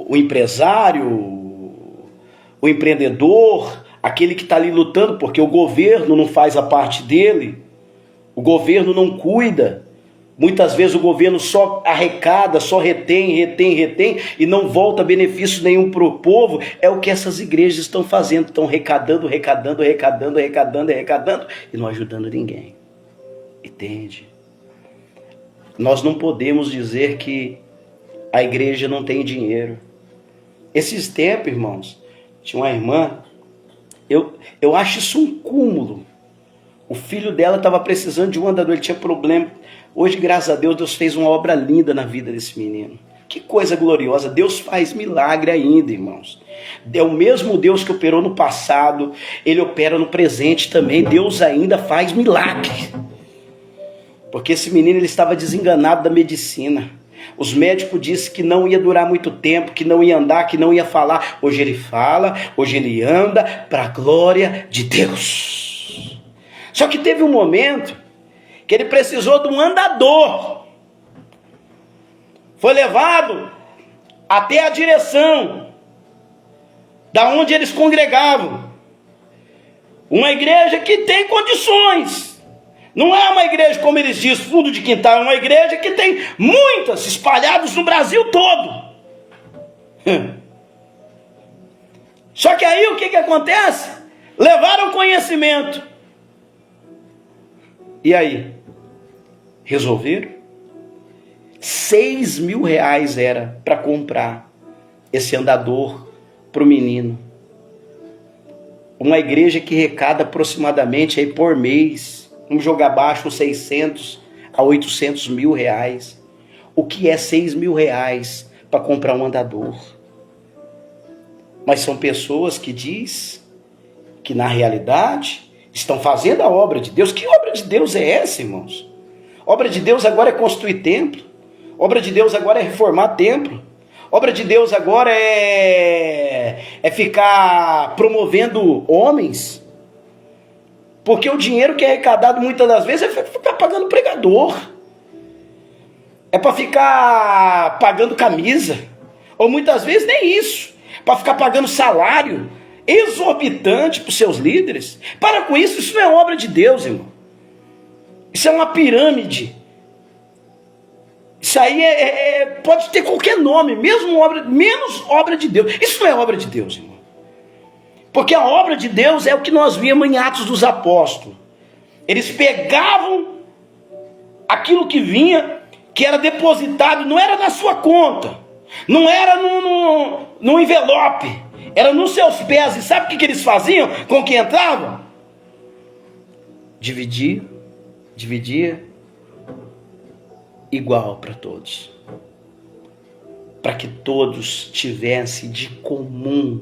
empresário, o empreendedor, aquele que está ali lutando, porque o governo não faz a parte dele, o governo não cuida. Muitas vezes o governo só arrecada, só retém, e não volta benefício nenhum para o povo. É o que essas igrejas estão fazendo, estão arrecadando, e não ajudando ninguém. Entende? Nós não podemos dizer que a igreja não tem dinheiro. Esses tempos, irmãos, tinha uma irmã, eu acho isso um cúmulo. O filho dela estava precisando de um andador, ele tinha problema. Hoje, graças a Deus, Deus fez uma obra linda na vida desse menino. Que coisa gloriosa. Deus faz milagre ainda, irmãos. É o mesmo Deus que operou no passado, Ele opera no presente também. Deus ainda faz milagre. Porque esse menino, ele estava desenganado da medicina. Os médicos disseram que não ia durar muito tempo, que não ia andar, que não ia falar. Hoje ele fala, hoje ele anda, para a glória de Deus. Só que teve um momento que ele precisou de um andador. Foi levado até a direção da onde eles congregavam. Uma igreja que tem condições. Não é uma igreja, como eles dizem, fundo de quintal. É uma igreja que tem muitas espalhadas no Brasil todo. Só que aí o que acontece? Levaram conhecimento. E aí? Resolveram? 6 mil reais era para comprar esse andador para o menino. Uma igreja que arrecada aproximadamente aí por mês, vamos jogar abaixo, uns 600 a 800 mil reais. o que é 6 mil reais para comprar um andador. Mas são pessoas que diz que na realidade estão fazendo a obra de Deus. Que obra de Deus é essa, irmãos? Obra de Deus agora é construir templo. Obra de Deus agora é reformar templo. Obra de Deus agora é ficar promovendo homens. Porque o dinheiro que é arrecadado muitas das vezes é para ficar pagando pregador. É para ficar pagando camisa. Ou muitas vezes nem isso. Para ficar pagando salário exorbitante para os seus líderes. Para com isso, isso não é obra de Deus, irmão. Isso é uma pirâmide. Isso aí pode ter qualquer nome, menos obra de Deus. Isso não é obra de Deus, irmão. Porque a obra de Deus é o que nós vimos em Atos dos Apóstolos. Eles pegavam aquilo que vinha, que era depositado, não era na sua conta, não era no envelope, era nos seus pés. E sabe o que eles faziam com o que entravam? Dividia igual para todos, para que todos tivessem de comum,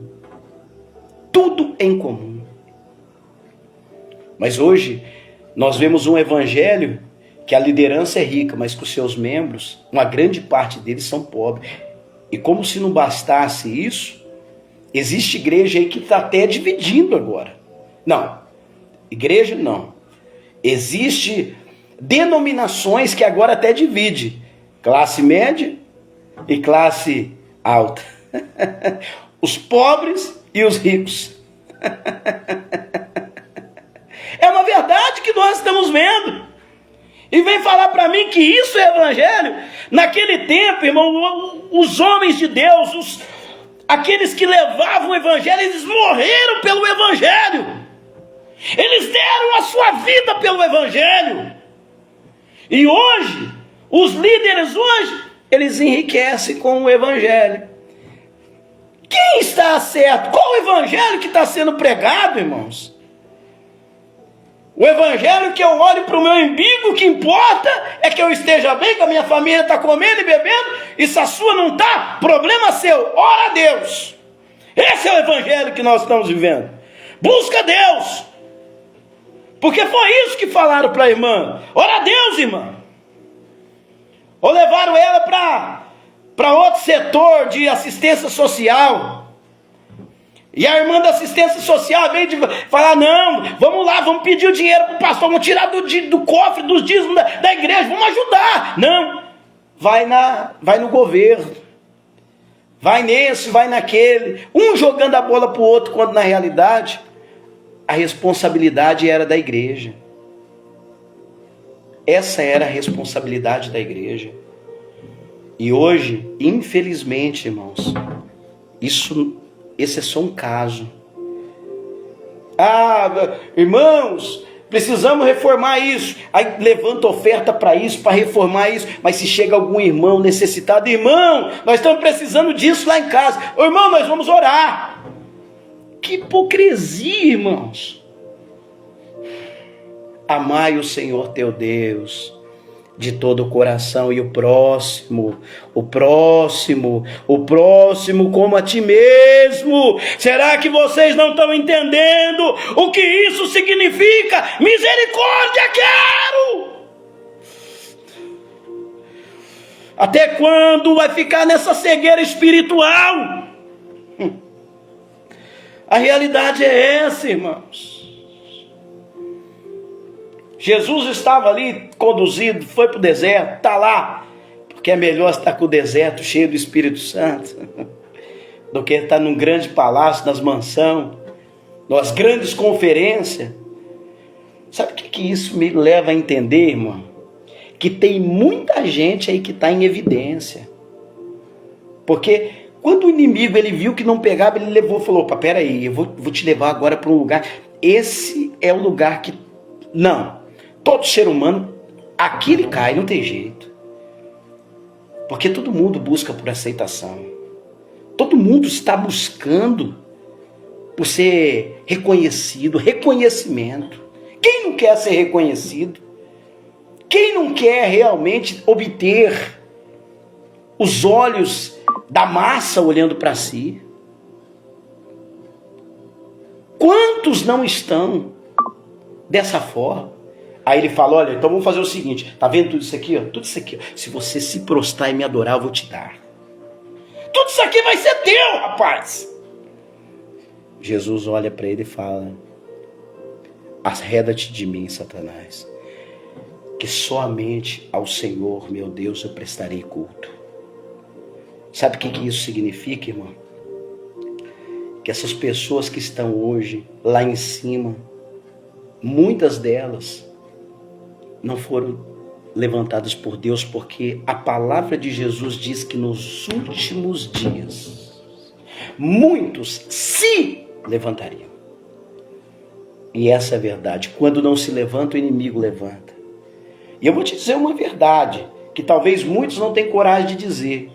tudo em comum. Mas hoje nós vemos um evangelho que a liderança é rica, mas que os seus membros, uma grande parte deles são pobres. E como se não bastasse isso, existe igreja aí que está até dividindo agora. Não, igreja não. Existe denominações que agora até divide classe média e classe alta. Os pobres e os ricos. É uma verdade que nós estamos vendo. E vem falar para mim que isso é evangelho? Naquele tempo, irmão, os homens de Deus, aqueles que levavam o evangelho, eles morreram pelo evangelho. Eles deram a sua vida pelo evangelho. E hoje, os líderes hoje, eles enriquecem com o evangelho. Quem está certo? Qual o evangelho que está sendo pregado, irmãos? O evangelho que eu olho para o meu umbigo, o que importa é que eu esteja bem, que a minha família está comendo e bebendo, e se a sua não está, problema seu, ora a Deus. Esse é o evangelho que nós estamos vivendo. Busca Deus. Porque foi isso que falaram para a irmã. Ora a Deus, irmã. Ou levaram ela para outro setor de assistência social. E a irmã da assistência social veio de falar, não, vamos lá, vamos pedir o dinheiro para o pastor, vamos tirar do cofre, dos dízimos da igreja, vamos ajudar. Não, vai no governo, vai nesse, vai naquele, um jogando a bola para o outro, quando na realidade a responsabilidade era da igreja. Essa era a responsabilidade da igreja. E hoje, infelizmente, irmãos, esse é só um caso. Irmãos, precisamos reformar isso. Aí levanta oferta para isso, para reformar isso. Mas se chega algum irmão necessitado, irmão, nós estamos precisando disso lá em casa. Irmão, nós vamos orar. Que hipocrisia, irmãos. Amai o Senhor teu Deus de todo o coração, e o próximo como a ti mesmo. Será que vocês não estão entendendo o que isso significa? Misericórdia quero! Até quando vai ficar nessa cegueira espiritual? A realidade é essa, irmãos. Jesus estava ali conduzido, foi para o deserto, está lá, porque é melhor estar com o deserto cheio do Espírito Santo do que estar num grande palácio, nas mansões, nas grandes conferências. Sabe o que isso me leva a entender, irmão? Que tem muita gente aí que está em evidência. Porque quando o inimigo ele viu que não pegava, ele levou e falou, opa, peraí, eu vou te levar agora para um lugar. Esse é o lugar que... Não. Todo ser humano, aqui ele cai, não tem jeito. Porque todo mundo busca por aceitação. Todo mundo está buscando por ser reconhecido, reconhecimento. Quem não quer ser reconhecido? Quem não quer realmente obter os olhos da massa olhando para si? Quantos não estão dessa forma? Aí ele fala, olha, então vamos fazer o seguinte, tá vendo tudo isso aqui? Ó? Tudo isso aqui, ó. Se você se prostrar e me adorar, eu vou te dar. Tudo isso aqui vai ser teu, rapaz. Jesus olha para ele e fala, arreda-te de mim, Satanás, que somente ao Senhor, meu Deus, eu prestarei culto. Sabe o que isso significa, irmão? Que essas pessoas que estão hoje lá em cima, muitas delas não foram levantadas por Deus, porque a palavra de Jesus diz que nos últimos dias, muitos se levantariam. E essa é a verdade. Quando não se levanta, o inimigo levanta. E eu vou te dizer uma verdade, que talvez muitos não tenham coragem de dizer.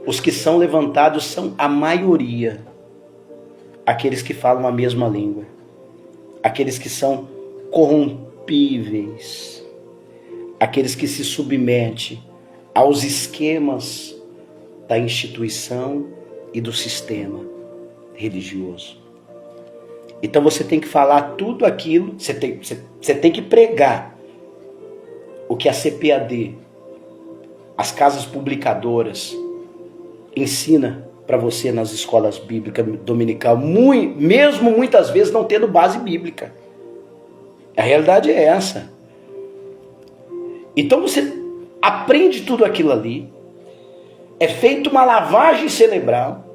Os que são levantados são a maioria. Aqueles que falam a mesma língua. Aqueles que são corrompíveis. Aqueles que se submetem aos esquemas da instituição e do sistema religioso. Então você tem que falar tudo aquilo, você tem que pregar o que a CPAD, as casas publicadoras, ensina para você nas escolas bíblicas dominical, mesmo muitas vezes não tendo base bíblica. A realidade é essa. Então você aprende tudo aquilo ali, é feita uma lavagem cerebral,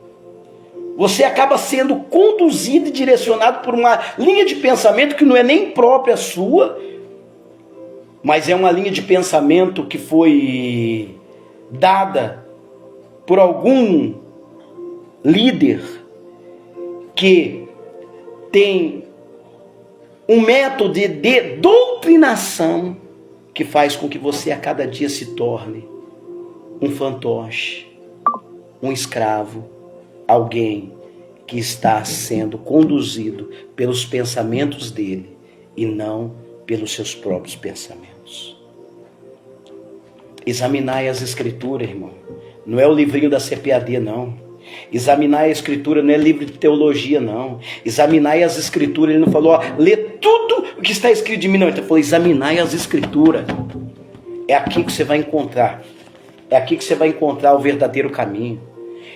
você acaba sendo conduzido e direcionado por uma linha de pensamento que não é nem própria sua, mas é uma linha de pensamento que foi dada por algum líder que tem um método de doutrinação que faz com que você a cada dia se torne um fantoche, um escravo, alguém que está sendo conduzido pelos pensamentos dele e não pelos seus próprios pensamentos. Examinai as escrituras, irmão. Não é o livrinho da CPAD, não. Examinai a escritura, não é livro de teologia, não. Examinai as escrituras. Ele não falou, ó, lê tudo o que está escrito de mim, não. Ele falou, examinai as escrituras. É aqui que você vai encontrar. É aqui que você vai encontrar o verdadeiro caminho.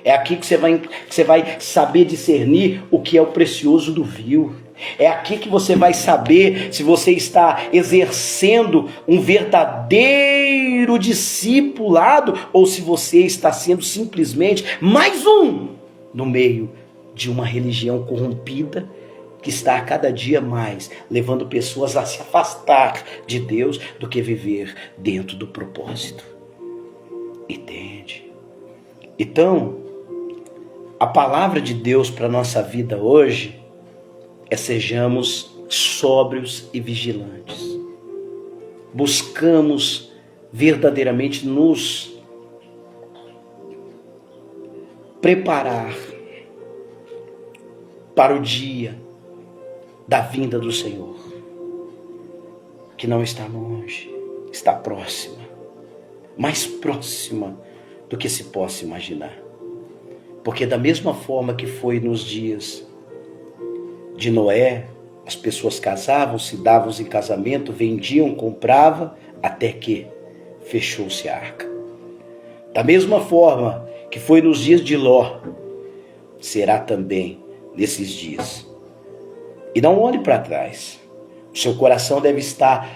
É aqui que você vai saber discernir o que é o precioso do vil. É aqui que você vai saber se você está exercendo um verdadeiro discipulado ou se você está sendo simplesmente mais um no meio de uma religião corrompida que está a cada dia mais levando pessoas a se afastar de Deus do que viver dentro do propósito. Entende? Então, a palavra de Deus para a nossa vida hoje é sejamos sóbrios e vigilantes. Buscamos verdadeiramente nos preparar para o dia da vinda do Senhor, que não está longe, está próxima, mais próxima do que se possa imaginar. Porque da mesma forma que foi nos dias de Noé, as pessoas casavam, se davam em casamento, vendiam, compravam, até que fechou-se a arca. Da mesma forma que foi nos dias de Ló, será também nesses dias. E não olhe para trás. O seu coração deve estar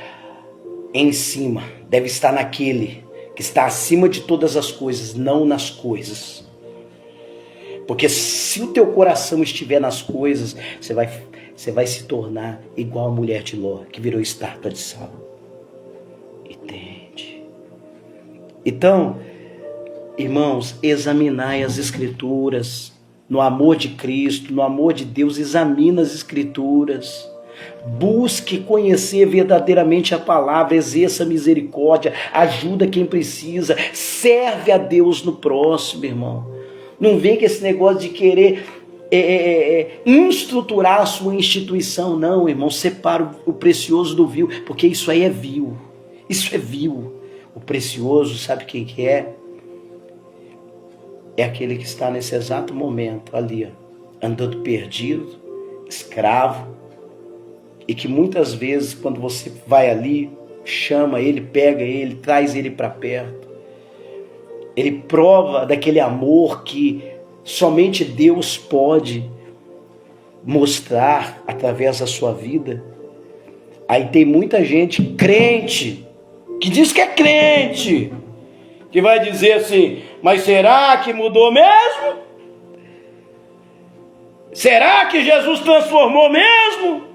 em cima, deve estar naquele que está acima de todas as coisas, não nas coisas. Porque se o teu coração estiver nas coisas, você vai se tornar igual a mulher de Ló, que virou estátua de sal. Entende? Então, irmãos, examinai as escrituras, no amor de Cristo, no amor de Deus, examina as escrituras. Busque conhecer verdadeiramente a palavra, exerça misericórdia, ajuda quem precisa, serve a Deus no próximo, irmão. Não vem com esse negócio de querer estruturar a sua instituição, não, irmão. Separa o precioso do vil, porque isso aí é vil. Isso é vil. O precioso, sabe quem que é? é aquele que está nesse exato momento ali, ó, andando perdido, escravo, e que muitas vezes quando você vai ali, chama ele, pega ele, traz ele para perto, ele prova daquele amor que somente Deus pode mostrar através da sua vida. Aí tem muita gente crente, que diz que é crente, que vai dizer assim, mas será que mudou mesmo? Será que Jesus transformou mesmo?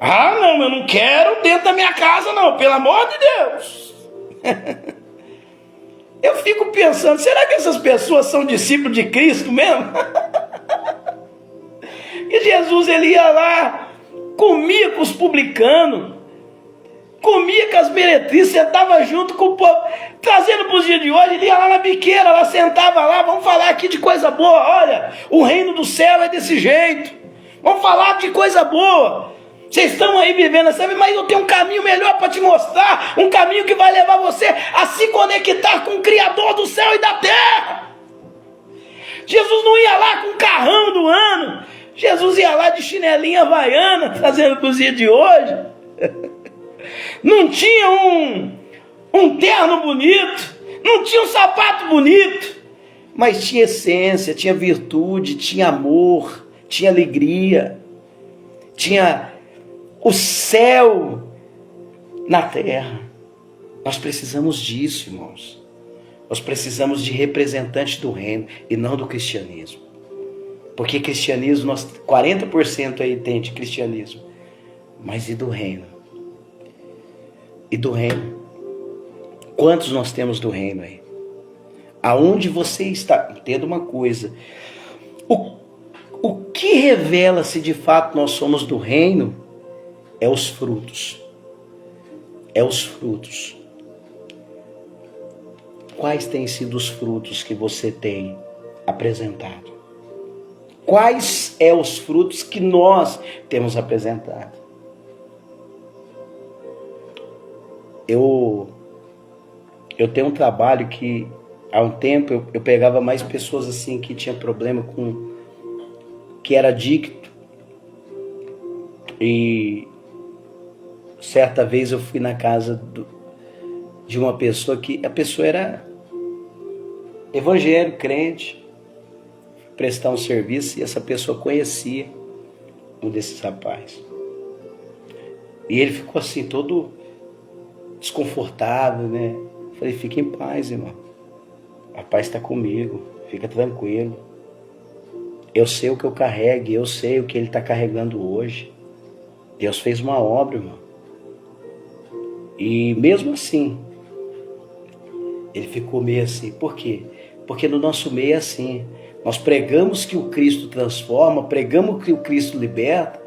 Ah, não, eu não quero dentro da minha casa não, pelo amor de Deus. Eu fico pensando, será que essas pessoas são discípulos de Cristo mesmo? E Jesus, ele ia lá, comia com os publicanos, comia com as meretrizes, sentava junto com o povo, trazendo para os dias de hoje, ele ia lá na biqueira, lá sentava lá, vamos falar aqui de coisa boa, olha, o reino do céu é desse jeito, vamos falar de coisa boa. Vocês estão aí vivendo, sabe? Mas eu tenho um caminho melhor para te mostrar. Um caminho que vai levar você a se conectar com o Criador do céu e da terra. Jesus não ia lá com o carrão do ano. Jesus ia lá de chinelinha havaiana, trazendo para os dias de hoje. Não tinha um terno bonito. Não tinha um sapato bonito. Mas tinha essência, tinha virtude, tinha amor, tinha alegria. Tinha o céu na terra. Nós precisamos disso, irmãos. Nós precisamos de representantes do reino e não do cristianismo. Porque cristianismo, 40% aí tem de cristianismo. Mas e do reino? E do reino? Quantos nós temos do reino aí? Aonde você está? Entenda uma coisa. O que revela se de fato nós somos do reino é os frutos. É os frutos. Quais têm sido os frutos que você tem apresentado? Quais são os frutos que nós temos apresentado? Eu tenho um trabalho que há um tempo eu pegava mais pessoas assim que tinham problema que era adicto. E certa vez eu fui na casa de uma pessoa que a pessoa era evangélico, crente, prestar um serviço, e essa pessoa conhecia um desses rapazes. E ele ficou assim, todo desconfortável, né? Falei, fique em paz, irmão. A paz está comigo, fica tranquilo. Eu sei o que eu carrego, eu sei o que ele está carregando hoje. Deus fez uma obra, irmão. E mesmo assim, ele ficou meio assim. Por quê? Porque no nosso meio é assim. Nós pregamos que o Cristo transforma, pregamos que o Cristo liberta,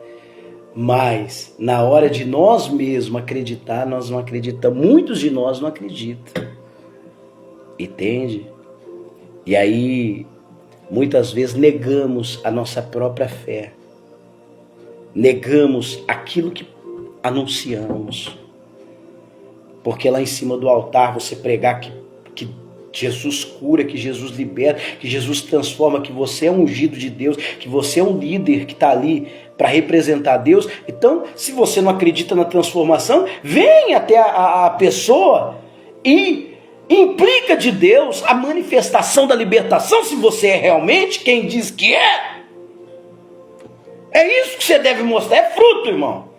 mas na hora de nós mesmos acreditar, nós não acreditamos. Muitos de nós não acreditam. Entende? E aí, muitas vezes negamos a nossa própria fé. Negamos aquilo que anunciamos. Porque lá em cima do altar você pregar que Jesus cura, que Jesus liberta, que Jesus transforma, que você é um ungido de Deus, que você é um líder que está ali para representar Deus. Então, se você não acredita na transformação, vem até a pessoa e implica de Deus a manifestação da libertação, se você é realmente quem diz que é. É isso que você deve mostrar, é fruto, irmão.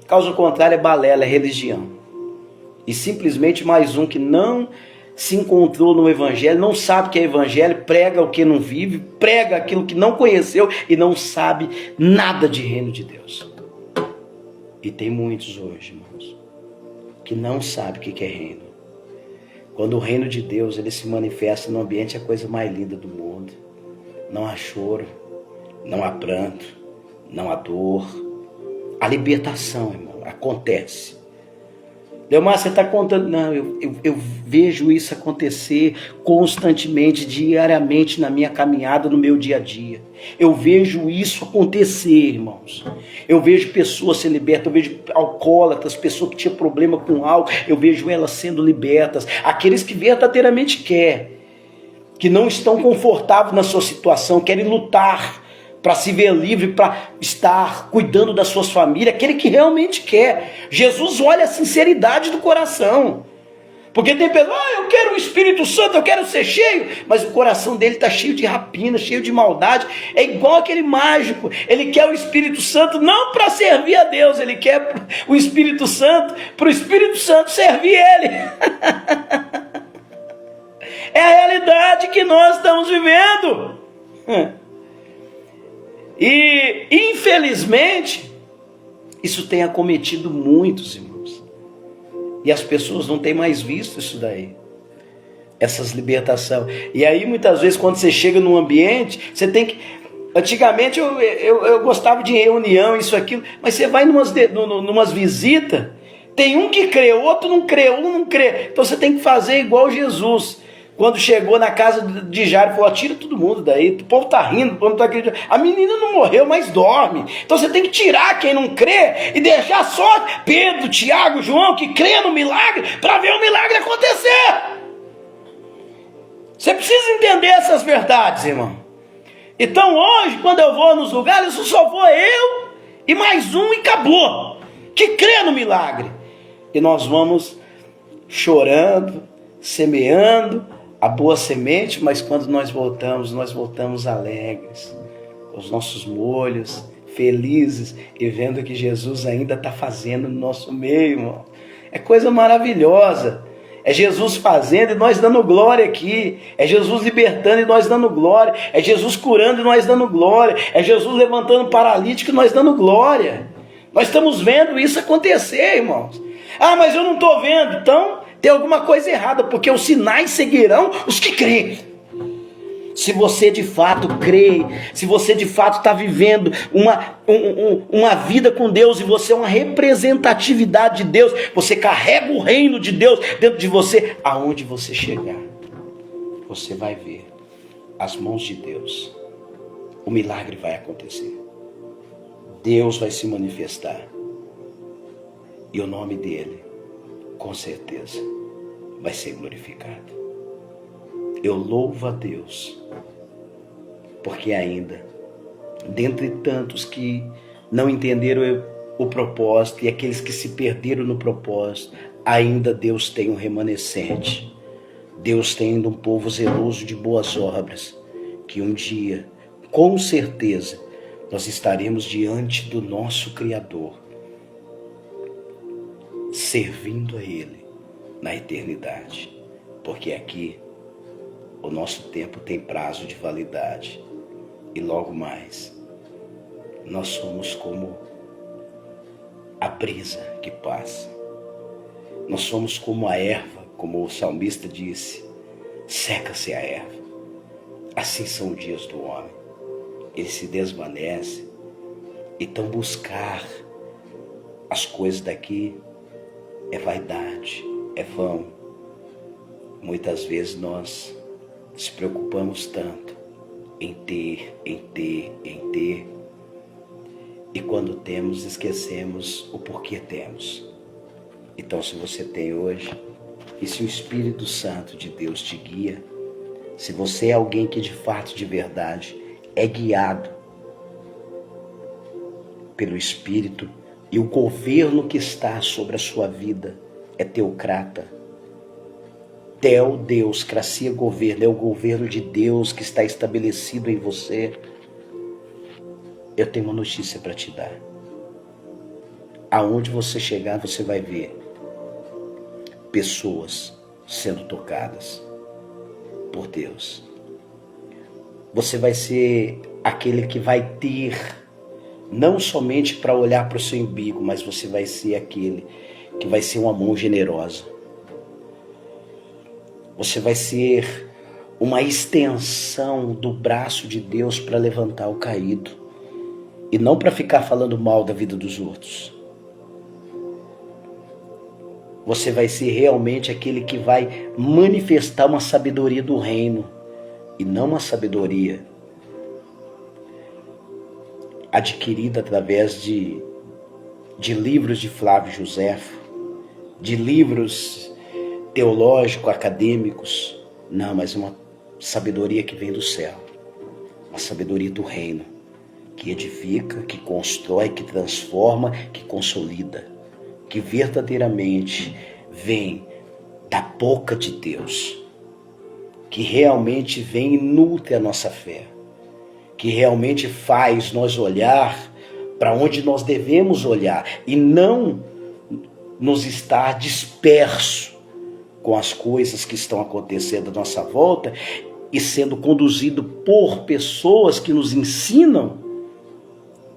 Caso contrário, é balela, é religião. E simplesmente mais um que não se encontrou no evangelho, não sabe o que é evangelho, prega o que não vive, prega aquilo que não conheceu e não sabe nada de reino de Deus. E tem muitos hoje, irmãos, que não sabem o que é reino. Quando o reino de Deus ele se manifesta no ambiente, é a coisa mais linda do mundo. Não há choro, não há pranto, não há dor. A libertação, irmão, acontece. Delmar, você está contando? Não, eu vejo isso acontecer constantemente, diariamente na minha caminhada, no meu dia a dia. Eu vejo isso acontecer, irmãos. Eu vejo pessoas sendo libertas, eu vejo alcoólatras, pessoas que tinham problema com álcool, eu vejo elas sendo libertas. Aqueles que verdadeiramente querem que não estão confortáveis na sua situação, querem lutar para se ver livre, para estar cuidando das suas famílias, aquele que realmente quer. Jesus olha a sinceridade do coração. Porque tem pessoas, eu quero o Espírito Santo, eu quero ser cheio, mas o coração dele está cheio de rapina, cheio de maldade. É igual aquele mágico, ele quer o Espírito Santo não para servir a Deus, ele quer o Espírito Santo para o Espírito Santo servir ele. É a realidade que nós estamos vivendo. E, infelizmente, isso tem acometido muitos irmãos. E as pessoas não têm mais visto isso daí. Essas libertações. E aí, muitas vezes, quando você chega num ambiente, você tem que... Antigamente, eu gostava de reunião, isso, aquilo. Mas você vai numas visitas, tem um que crê, o outro não crê, um não crê. Então, você tem que fazer igual Jesus. Quando chegou na casa de Jairo, falou, tira todo mundo daí, o povo está rindo, o povo não está acreditando. A menina não morreu, mas dorme. Então você tem que tirar quem não crê e deixar só Pedro, Tiago, João, que crê no milagre, para ver o milagre acontecer. Você precisa entender essas verdades, irmão. Então hoje, quando eu vou nos lugares, só vou eu e mais um e acabou, que crê no milagre. E nós vamos chorando, semeando a boa semente, mas quando nós voltamos alegres, com os nossos molhos, felizes, e vendo que Jesus ainda está fazendo no nosso meio, irmão. É coisa maravilhosa. É Jesus fazendo e nós dando glória aqui. É Jesus libertando e nós dando glória. É Jesus curando e nós dando glória. É Jesus levantando paralítico e nós dando glória. Nós estamos vendo isso acontecer, irmãos. Ah, mas eu não estou vendo. Então, tem alguma coisa errada, porque os sinais seguirão os que creem. Se você de fato crê, se você de fato está vivendo uma vida com Deus, e você é uma representatividade de Deus, você carrega o reino de Deus dentro de você, aonde você chegar, você vai ver as mãos de Deus, o milagre vai acontecer, Deus vai se manifestar, e o nome dele, com certeza, vai ser glorificado. Eu louvo a Deus, porque ainda, dentre tantos que não entenderam o propósito e aqueles que se perderam no propósito, ainda Deus tem um remanescente. Deus tem ainda um povo zeloso de boas obras, que um dia, com certeza, nós estaremos diante do nosso Criador, servindo a Ele na eternidade, porque aqui o nosso tempo tem prazo de validade e logo mais nós somos como a brisa que passa, nós somos como a erva, como o salmista disse, seca-se a erva, assim são os dias do homem, ele se desvanece. Então buscar as coisas daqui é vaidade, é vão. Muitas vezes nós se preocupamos tanto em ter, e quando temos, esquecemos o porquê temos. Então, se você tem hoje, e se o Espírito Santo de Deus te guia, se você é alguém que de fato, de verdade, é guiado pelo Espírito, e o governo que está sobre a sua vida é teocrata, Deus, cracia governo, é o governo de Deus que está estabelecido em você. Eu tenho uma notícia para te dar. Aonde você chegar, você vai ver pessoas sendo tocadas por Deus. Você vai ser aquele que vai ter, não somente para olhar para o seu umbigo, mas você vai ser aquele que vai ser uma mão generosa. Você vai ser uma extensão do braço de Deus para levantar o caído. E não para ficar falando mal da vida dos outros. Você vai ser realmente aquele que vai manifestar uma sabedoria do reino. E não uma sabedoria adquirida através de livros de Flávio Josefo, de livros teológicos, acadêmicos, não, mas uma sabedoria que vem do céu, uma sabedoria do reino, que edifica, que constrói, que transforma, que consolida, que verdadeiramente vem da boca de Deus, que realmente vem e nutre a nossa fé, que realmente faz nós olhar para onde nós devemos olhar e não nos estar disperso com as coisas que estão acontecendo à nossa volta e sendo conduzido por pessoas que nos ensinam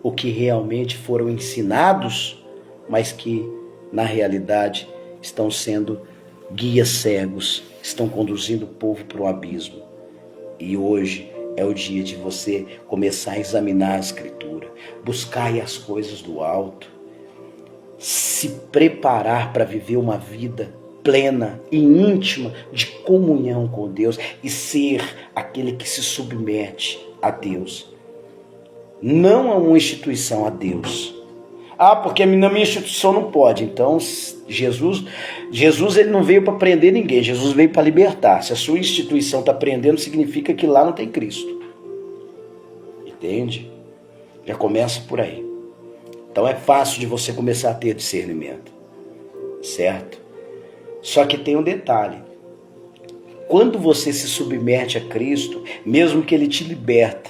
o que realmente foram ensinados, mas que na realidade estão sendo guias cegos, estão conduzindo o povo para o abismo. E hoje é o dia de você começar a examinar a Escritura, buscar aí as coisas do alto, se preparar para viver uma vida plena e íntima de comunhão com Deus e ser aquele que se submete a Deus. Não a uma instituição, a Deus. Porque na minha instituição não pode. Então, Jesus ele não veio para prender ninguém. Jesus veio para libertar. Se a sua instituição está prendendo, significa que lá não tem Cristo. Entende? Já começa por aí. Então é fácil de você começar a ter discernimento. Certo? Só que tem um detalhe. Quando você se submete a Cristo, mesmo que Ele te liberta,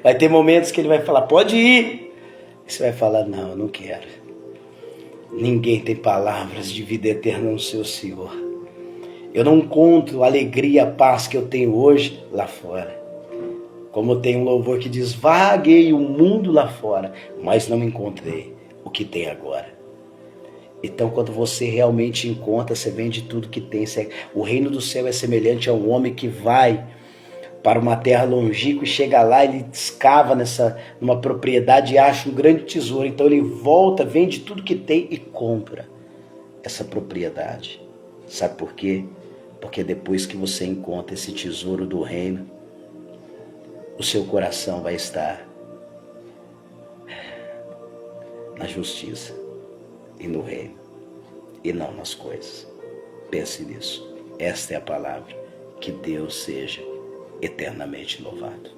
vai ter momentos que Ele vai falar, pode ir. E você vai falar, não, eu não quero. Ninguém tem palavras de vida eterna no seu Senhor. Eu não encontro a alegria e a paz que eu tenho hoje lá fora. Como tem um louvor que diz, vaguei o mundo lá fora, mas não encontrei o que tem agora. Então, quando você realmente encontra, você vende tudo que tem. O reino do céu é semelhante a um homem que vai para uma terra longínqua e chega lá, ele escava numa propriedade e acha um grande tesouro. Então ele volta, vende tudo que tem e compra essa propriedade. Sabe por quê? Porque depois que você encontra esse tesouro do reino, o seu coração vai estar na justiça e no reino, e não nas coisas. Pense nisso. Esta é a palavra. Que Deus seja eternamente louvado.